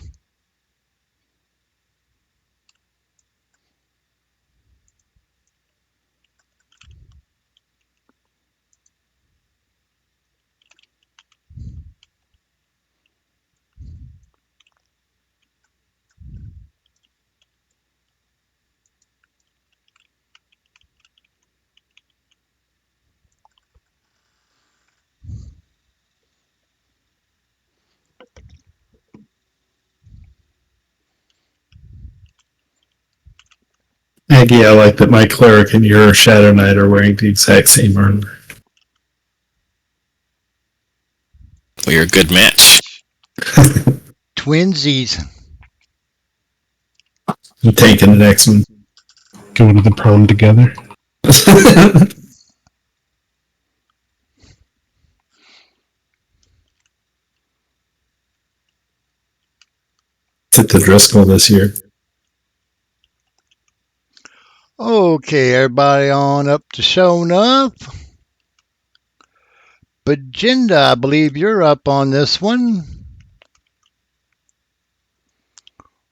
Aggie, I like that my cleric and your Shadow Knight are wearing the exact same armor. We're a good match. Twinsies. I'm taking the next one. Going to the prom together. It's at the Driscoll this year. Okay, everybody on up to showing up. Agenda, I believe you're up on this one.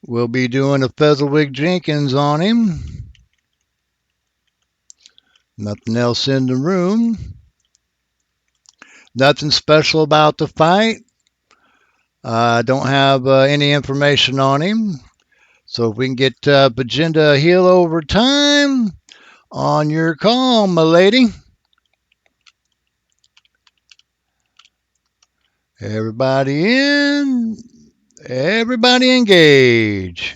We'll be doing a Fezzlewig Jenkins on him. Nothing else in the room. Nothing special about the fight. I don't have any information on him. So if we can get Agenda a heal over time, on your call, my lady. Everybody in. Everybody engage.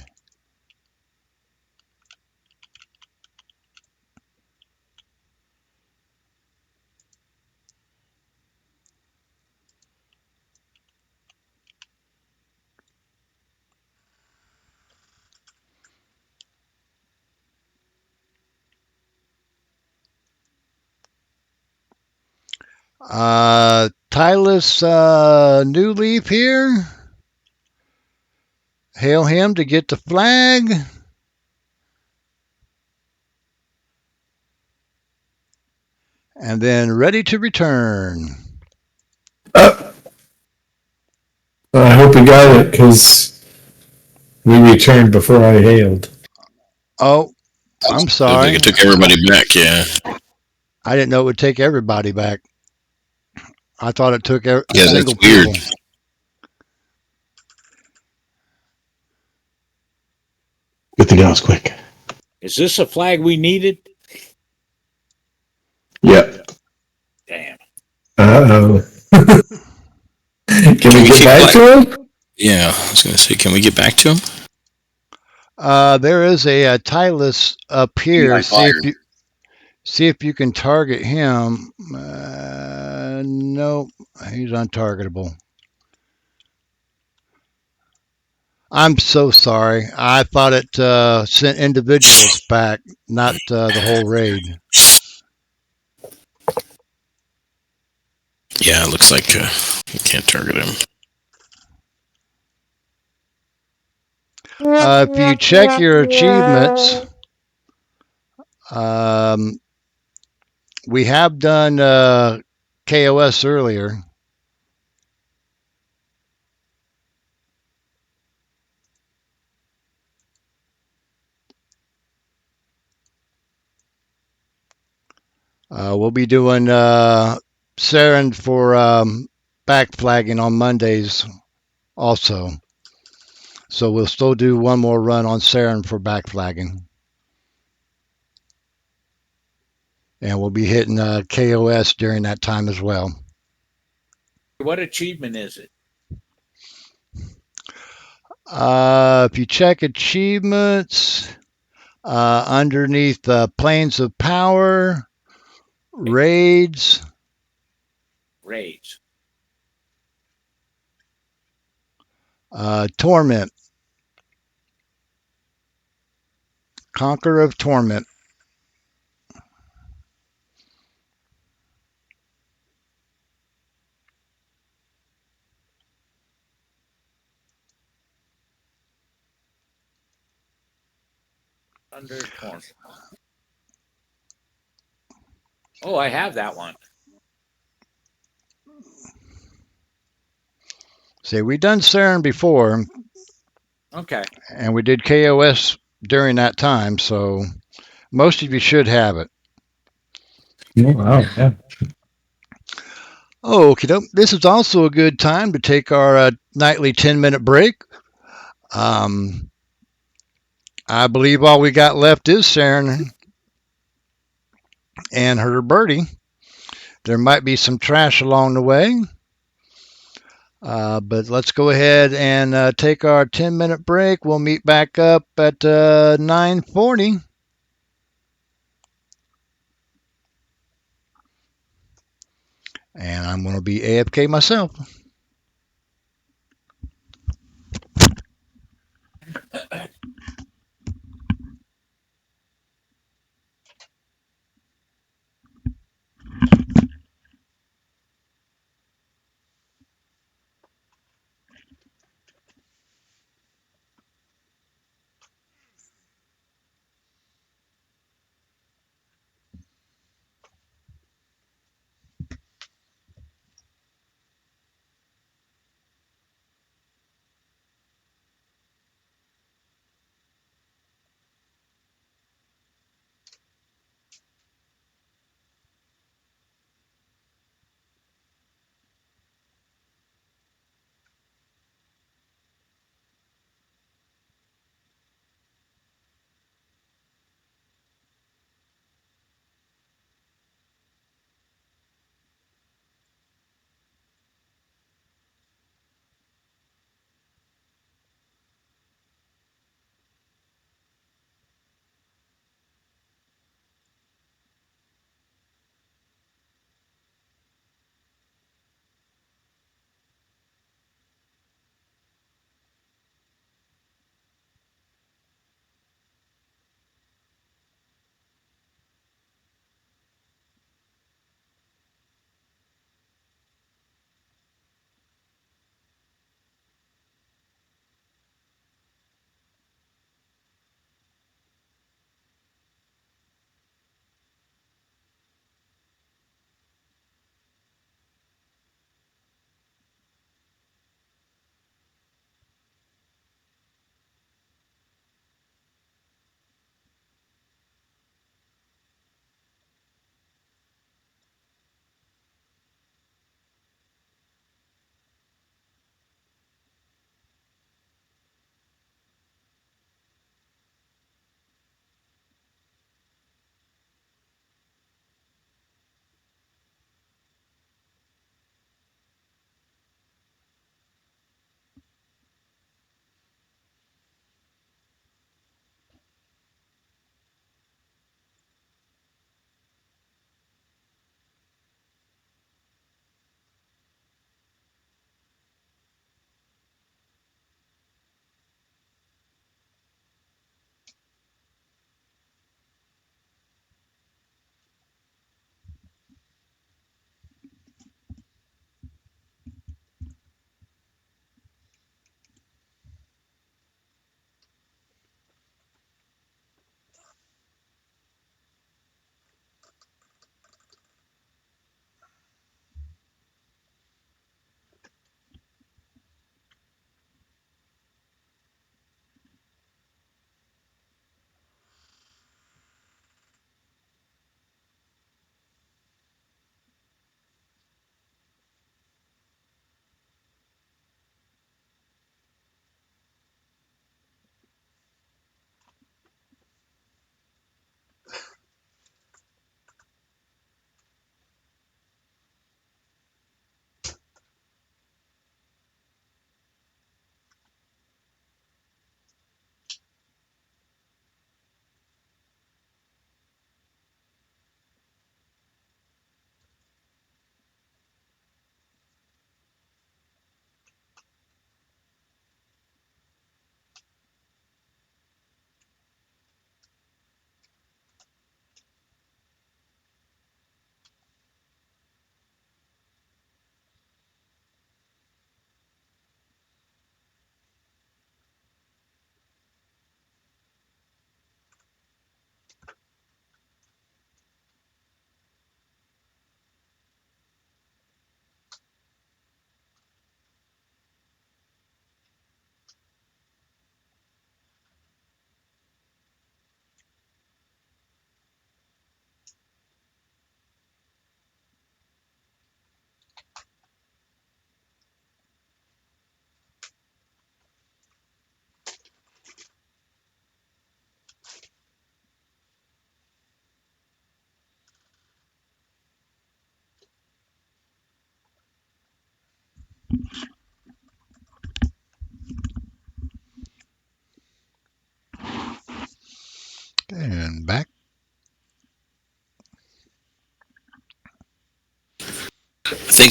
Tylus New Leaf here. Hail him to get the flag. And then ready to return. I hope we got it because we returned before I hailed. Oh, I'm sorry. It took everybody back, yeah. I didn't know it would take everybody back. I thought it took Yeah, single that's weird. people. Good thing I was quick. Is this a flag we needed? Yep. Damn. Uh-oh. Can we get back to him? Yeah, I was going to say, can we get back to him? There is a Tylus up here. See if you can target him. Nope, he's untargetable. I'm so sorry. I thought it sent individuals back, not the whole raid. Yeah, it looks like you can't target him. If you check your achievements, we have done KOS earlier. We'll be doing Saryrn for back flagging on Mondays also. So we'll still do one more run on Saryrn for back flagging. And we'll be hitting KOS during that time as well. What achievement is it? If you check achievements, underneath Planes of Power, Raids, Raids. Torment, Conqueror of Torment. Under Torment. Oh, I have that one. See, we done Saryrn before, Okay. and we did KOS during that time, so most of you should have it. Oh, wow, yeah. Okay, this is also a good time to take our nightly 10-minute break. I believe all we got left is Saryrn and her birdie. There might be some trash along the way. But let's go ahead and take our 10-minute break. We'll meet back up at 9:40. And I'm going to be AFK myself.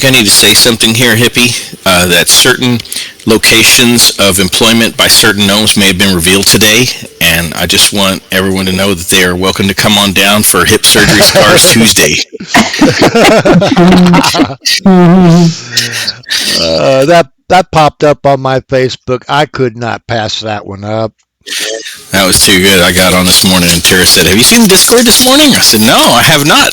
I need to say something here, Hippie. That certain locations of employment by certain gnomes may have been revealed today, and I just want everyone to know that they are welcome to come on down for Hip Surgery Scars Tuesday. That popped up on my Facebook. I could not pass that one up. That was too good. I got on this morning and Tara said, "Have you seen Discord this morning?" I said, "No, I have not."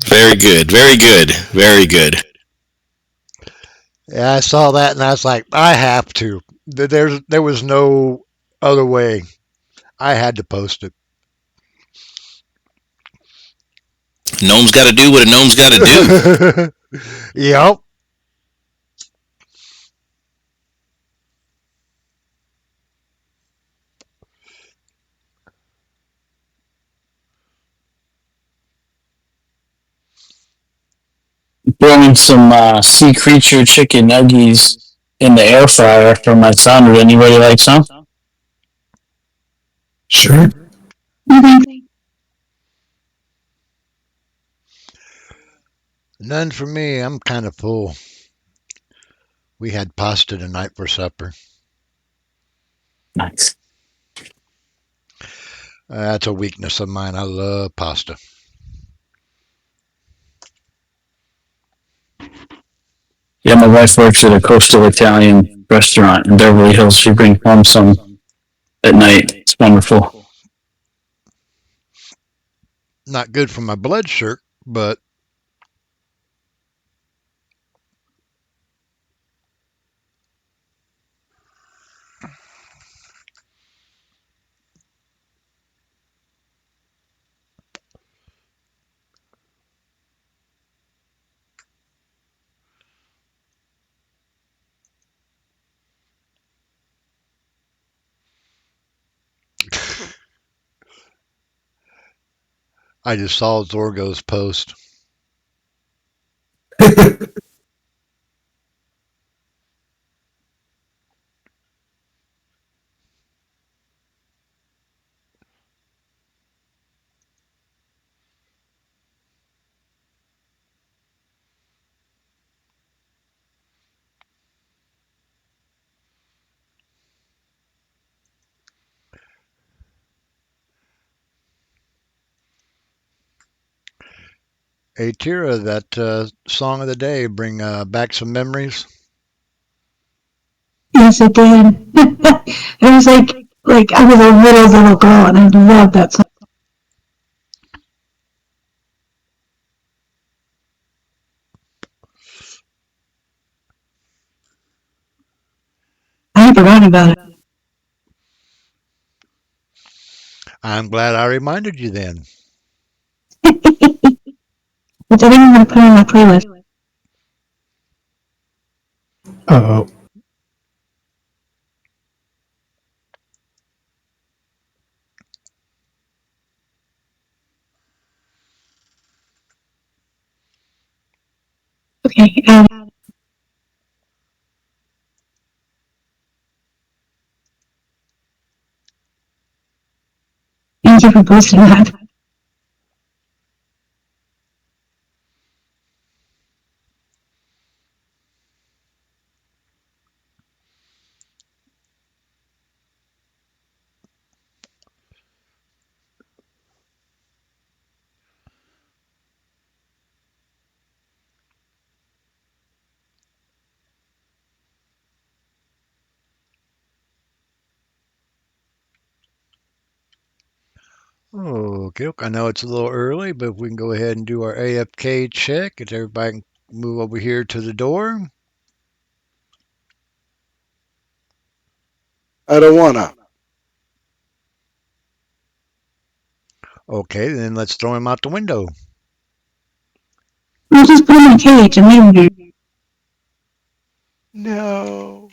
Very good, very good, very good. Yeah, I saw that and I was like, I have to. There was no other way. I had to post it. Gnome's got to do what a gnome's got to do. Yep. Throwing some sea creature chicken nuggies in the air fryer for my son. Would anybody like some? Sure. None for me. I'm kind of full. We had pasta tonight for supper. Nice. That's a weakness of mine. I love pasta. Yeah, my wife works at a coastal Italian restaurant in Beverly Hills. She brings home some at night. It's wonderful. Not good for my blood sugar, but I just saw Zorgo's post. Hey, Tira, that song of the day bring back some memories. Yes, it did. It was like I was a little girl, and I loved that song. I had forgotten about it. I'm glad I reminded you then. But I didn't want to put it on my playlist. Oh, Okay. Thank you for posting that. Okay, I know it's a little early, but if we can go ahead and do our AFK check, if everybody can move over here to the door. I don't wanna. Okay, then let's throw him out the window. We'll just put him in a cage and leave him here. No.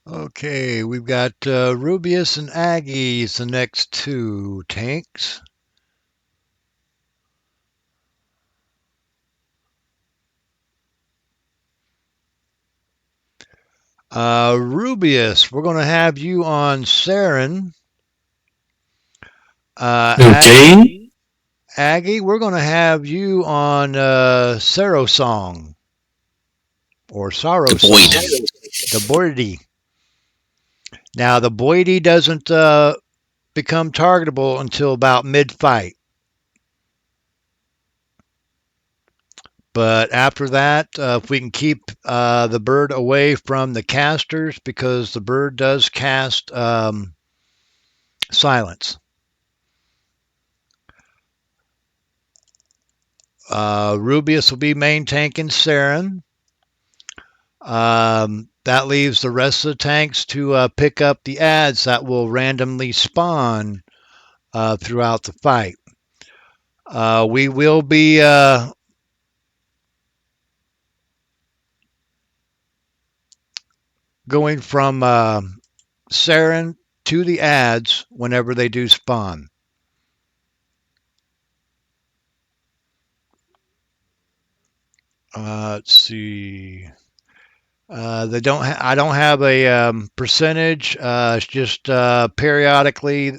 Okay, we've got Rubius and Aggies, the next two tanks. Rubius, we're going to have you on Saryn. Okay. Aggie, we're going to have you on Saro Song or Sorrow The Song. Boyd. The Boydie. Now, the Boydie doesn't become targetable until about mid-fight. But after that, if we can keep the bird away from the casters, because the bird does cast silence. Rubius will be main tanking Saryn. That leaves the rest of the tanks to pick up the ads that will randomly spawn throughout the fight. We will be going from Saryn to the ads whenever they do spawn. Let's see. They don't. I don't have a percentage. It's just periodically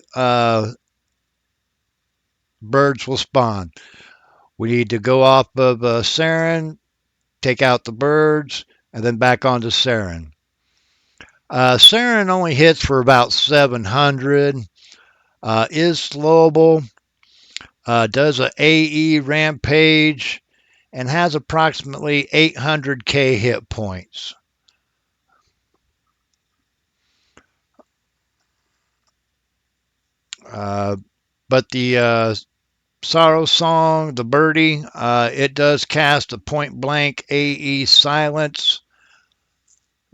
birds will spawn. We need to go off of Saryn, take out the birds, and then back onto Saryn. Saryn only hits for about 700. Is slowable. Does a AE rampage and has approximately 800k hit points. But the Sorrow Song, the birdie, it does cast a point blank AE silence.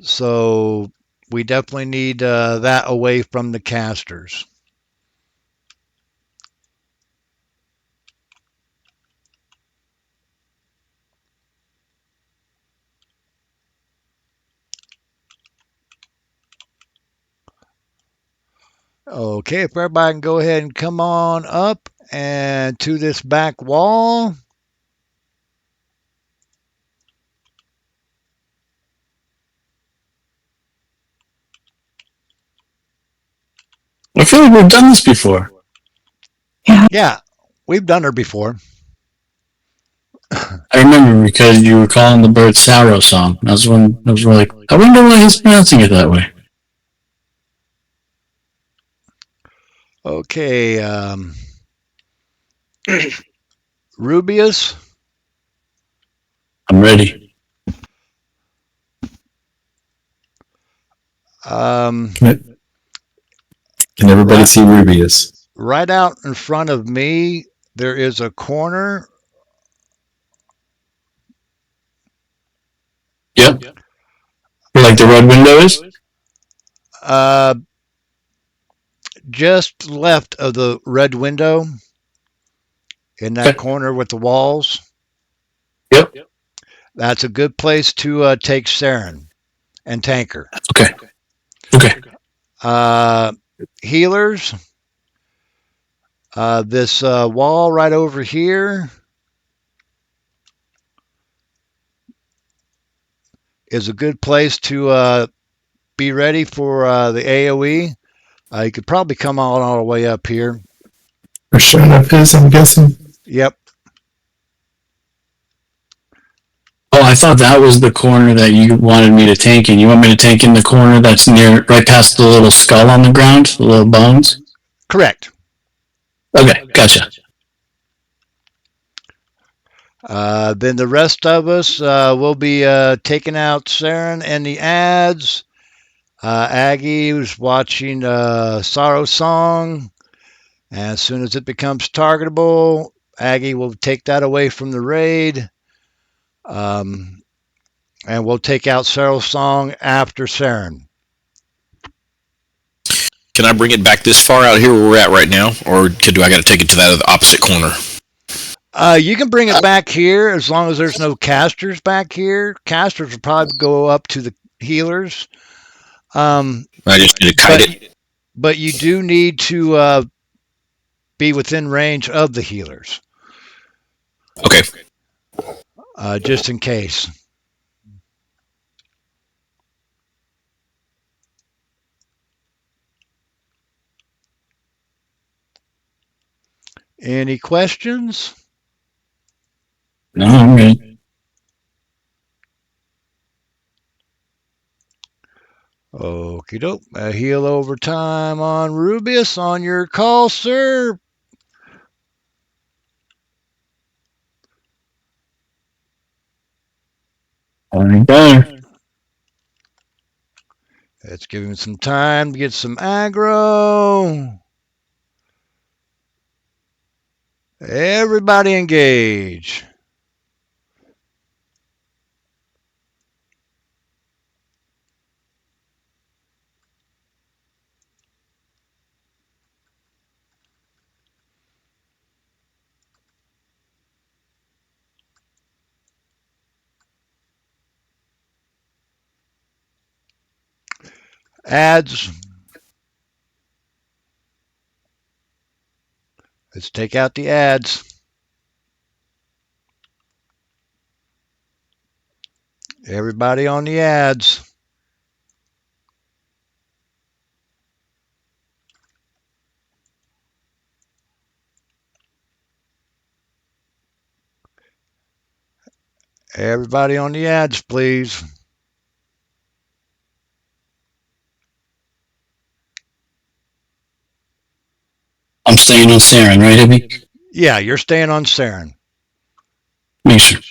So we definitely need that away from the casters. Okay, if everybody can go ahead and come on up and to this back wall. I feel like we've done this before. Yeah, we've done her before. I remember because you were calling the bird Sarrow Song. I was like, I wonder why he's pronouncing it that way. Okay, Rubius. I'm ready. Can everybody see Rubius? Right out in front of me, there is a corner. Yep. Like the red window is? Just left of the red window in that corner with the walls. Yep. That's a good place to take Saryn and tanker. Okay. Healers. This wall right over here is a good place to be ready for the AoE. You could probably come on all the way up here. We're showing up his, I'm guessing. Yep. Oh, I thought that was the corner that you wanted me to tank in. You want me to tank in the corner that's near, right past the little skull on the ground, the little bones? Correct. Okay, gotcha. Then the rest of us will be taking out Saryn and the ads. Aggie was watching Sorrow Song. And as soon as it becomes targetable, Aggie will take that away from the raid. And we'll take out Sorrow Song after Saryn. Can I bring it back this far out here where we're at right now, or do I got to take it to that opposite corner? You can bring it back here as long as there's no casters back here. Casters will probably go up to the healers. I just need to kite it. But you do need to be within range of the healers, Okay. just in case. Any questions? No, I'm ready. Okie doke. Heal over time on Rubius on your call, sir. All right, there. Let's give him some time to get some aggro. Everybody engage. Ads. Let's take out the ads. Everybody on the ads. Everybody on the ads, please. I'm staying on Saryn, right, Hippie? Yeah, you're staying on Saryn. Make sure.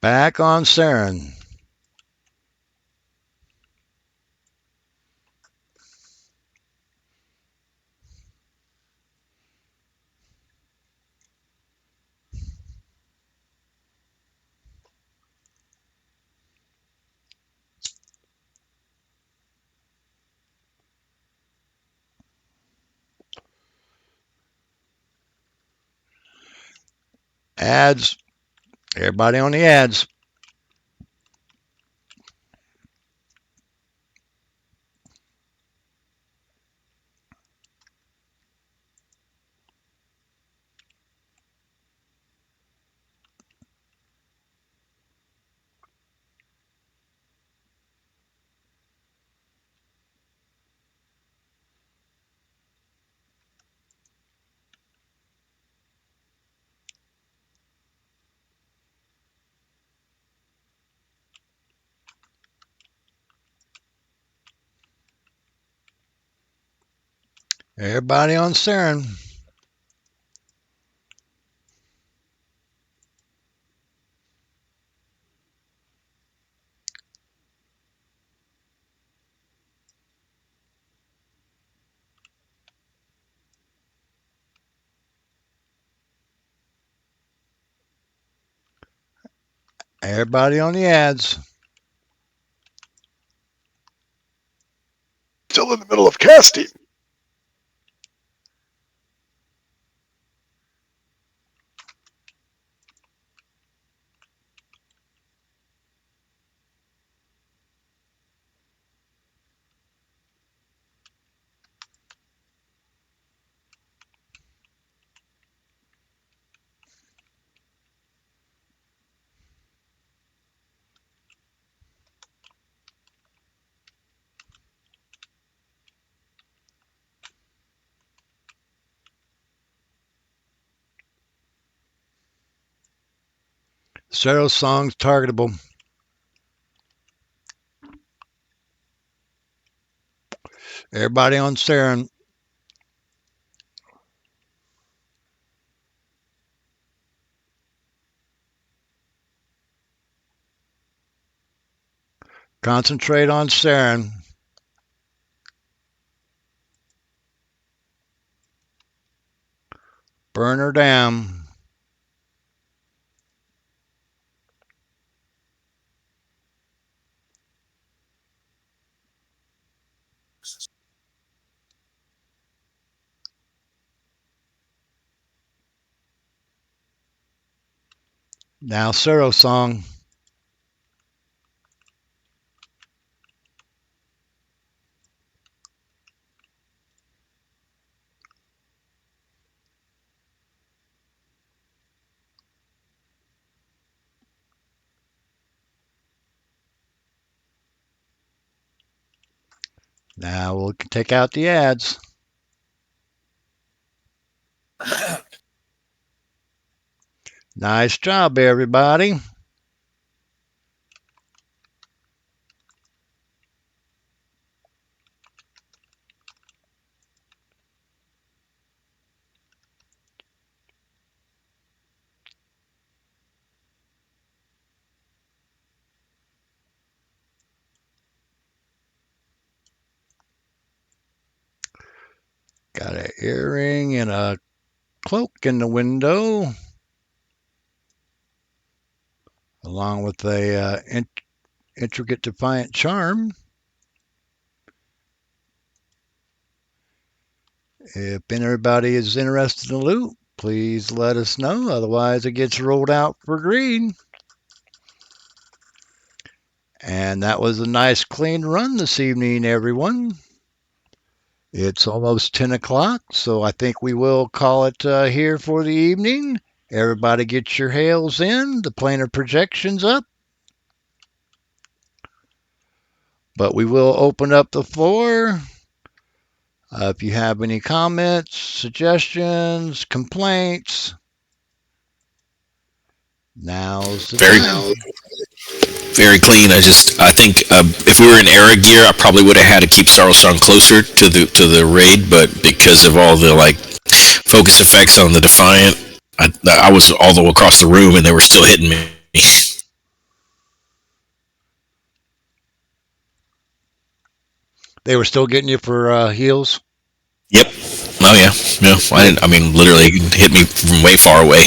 Back on Saryn. Ads. Everybody on the ads. Everybody on Saryn. Everybody on the ads. Still in the middle of casting. Sarah songs targetable. Everybody on Saryn. Concentrate on Saryn. Burn her down. Now Sero song. Now we'll take out the ads. Nice job, everybody. Got an earring and a cloak in the window, along with a intricate defiant charm. If anybody is interested in the loot, please let us know. Otherwise, it gets rolled out for greed. And that was a nice clean run this evening, everyone. It's almost 10 o'clock, so I think we will call it here for the evening. Everybody get your hails in, the planar projections up. But we will open up the floor. If you have any comments, suggestions, complaints, now's the time. Very clean. I think if we were in era gear, I probably would have had to keep Sorrow Song closer to the raid, but because of all the focus effects on the Defiant, I was all the way across the room and they were still hitting me. They were still getting you for heals? Yep. Oh yeah. No, I mean, literally hit me from way far away.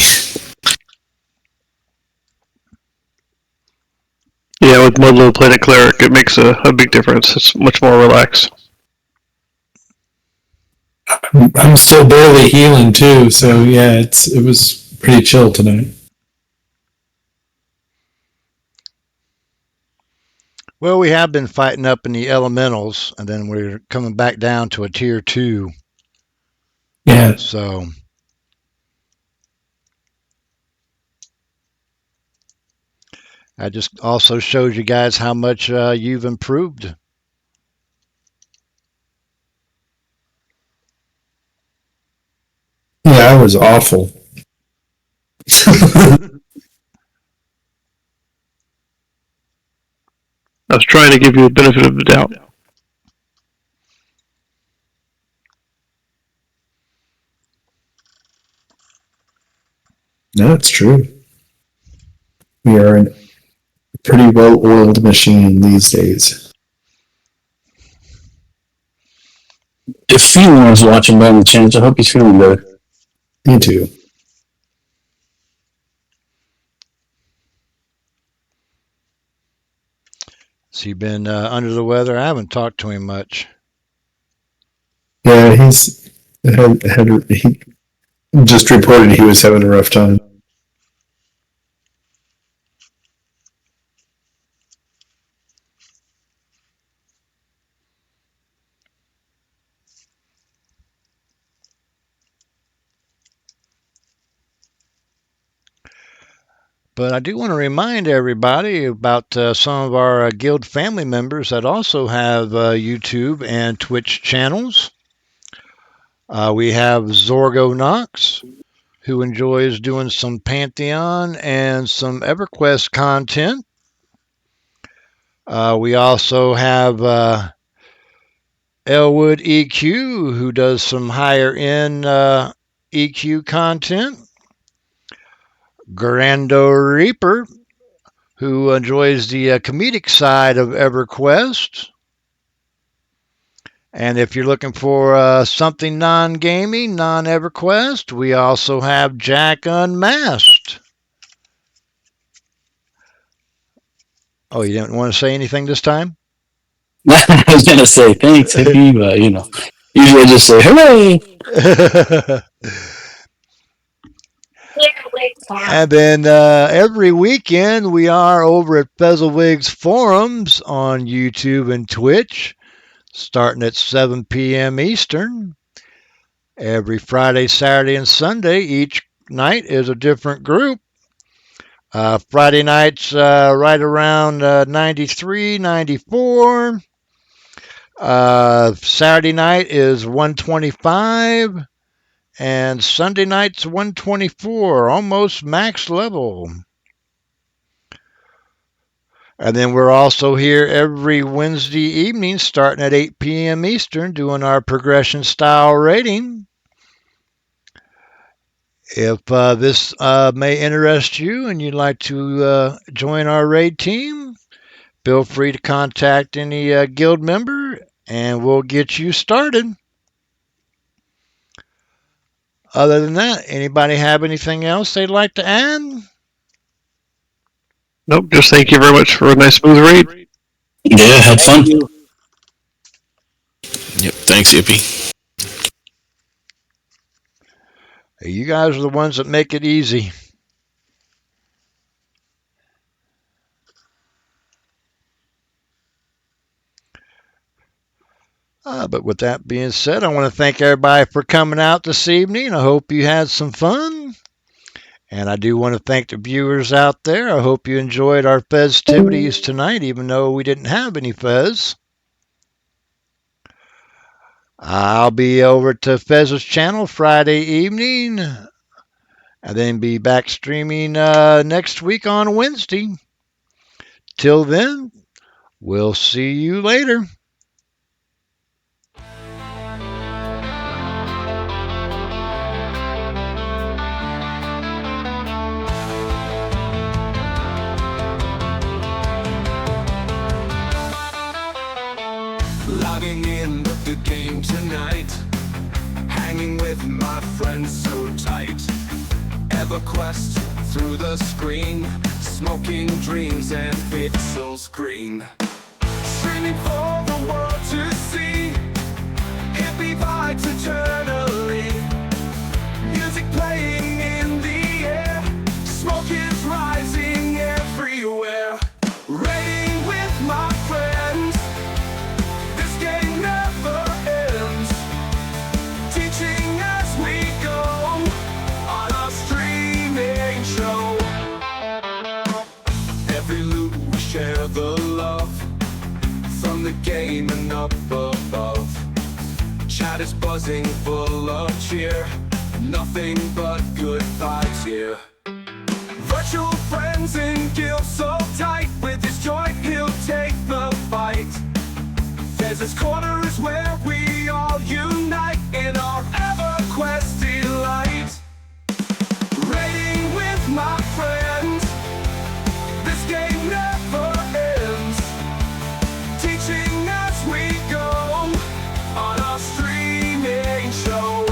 Yeah, with Modlo Planet Cleric, it makes a big difference. It's much more relaxed. I'm still barely healing too, so yeah, it was pretty chill tonight. Well, we have been fighting up in the elementals, and then we're coming back down to a tier 2. Yeah. So I just also showed you guys how much you've improved. Yeah, I was awful. I was trying to give you the benefit of the doubt. No, it's true. We are a pretty well-oiled machine these days. If anyone's watching by any chance, I hope he's feeling better. Me too. Has he been under the weather? I haven't talked to him much. Yeah, he just reported he was having a rough time. But I do want to remind everybody about some of our guild family members that also have YouTube and Twitch channels. We have Zorgo Knox, who enjoys doing some Pantheon and some Everquest content. We also have Elwood EQ, who does some higher end EQ content. Garando Reaper, who enjoys the comedic side of Everquest. And if you're looking for something non-gaming, non-EverQuest, we also have Jack Unmasked. Oh, you didn't want to say anything this time? I was going to say thanks, Hippie, but usually I just say hooray. And then every weekend we are over at Fezzelwig's Forums on YouTube and Twitch, starting at 7 p.m. Eastern. Every Friday, Saturday, and Sunday, each night is a different group. Friday nights right around 93, 94. Saturday night is 125. And Sunday night's 124, almost max level. And then we're also here every Wednesday evening starting at 8 p.m. Eastern doing our progression style rating. If this may interest you and you'd like to join our raid team, feel free to contact any guild member and we'll get you started. Other than that, anybody have anything else they'd like to add? Nope, just thank you very much for a nice smooth raid. Yeah, had fun. Yep, thanks, Hippie. You guys are the ones that make it easy. But with that being said, I want to thank everybody for coming out this evening. I hope you had some fun. And I do want to thank the viewers out there. I hope you enjoyed our festivities tonight, even though we didn't have any fez. I'll be over to Fez's channel Friday evening, and then be back streaming next week on Wednesday. Till then, we'll see you later. Logging in with the game tonight, hanging with my friends so tight. Everquest through the screen, smoking dreams and pixels green. Streaming for the world to see, hippie vibes eternally. Music playing in the air, smoke is rising everywhere. Raiding with my friends, this game never ends. Teaching as we go on our streaming show. Every loot we share the love from the game and up above. Chat is buzzing full of cheer, nothing but good vibes here. Virtual friends in guild so tight, with his joint he'll take the fight. Fez's Corner is where we all unite in our EverQuest delight. Raiding with my friends, this game never ends. Teaching as we go on our streaming show.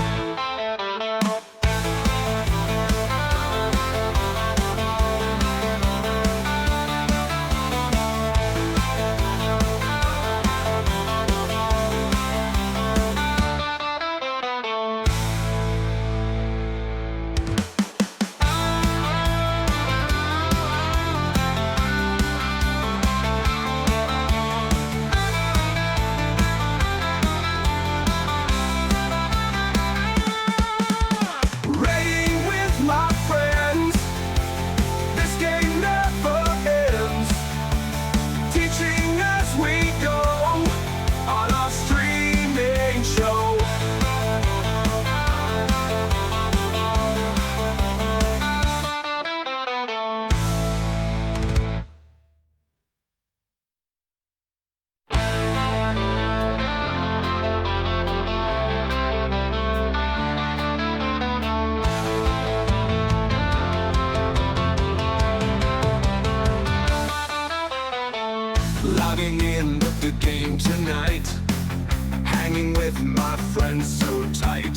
with my friends so tight.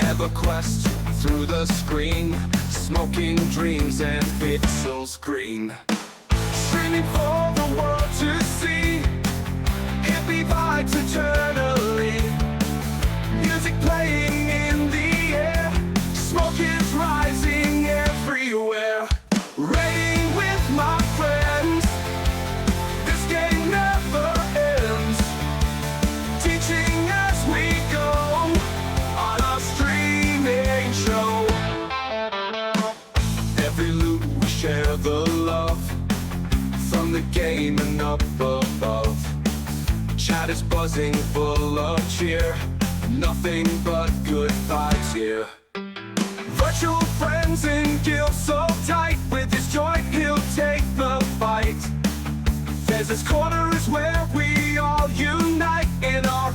Everquest through the screen, smoking dreams and pixels green. Streaming for the world to see, hippie vibes eternally. Music playing in the air, smoke is rising everywhere. Raiding with my friends, this game never ends. Teaching as we go on our streaming show. Every loot we share the love from the game and up above. Chat is buzzing full of cheer, nothing but good vibes here. Virtual friends in guild so tight, with his joint he'll take the fight. There's this corner is where we all unite in our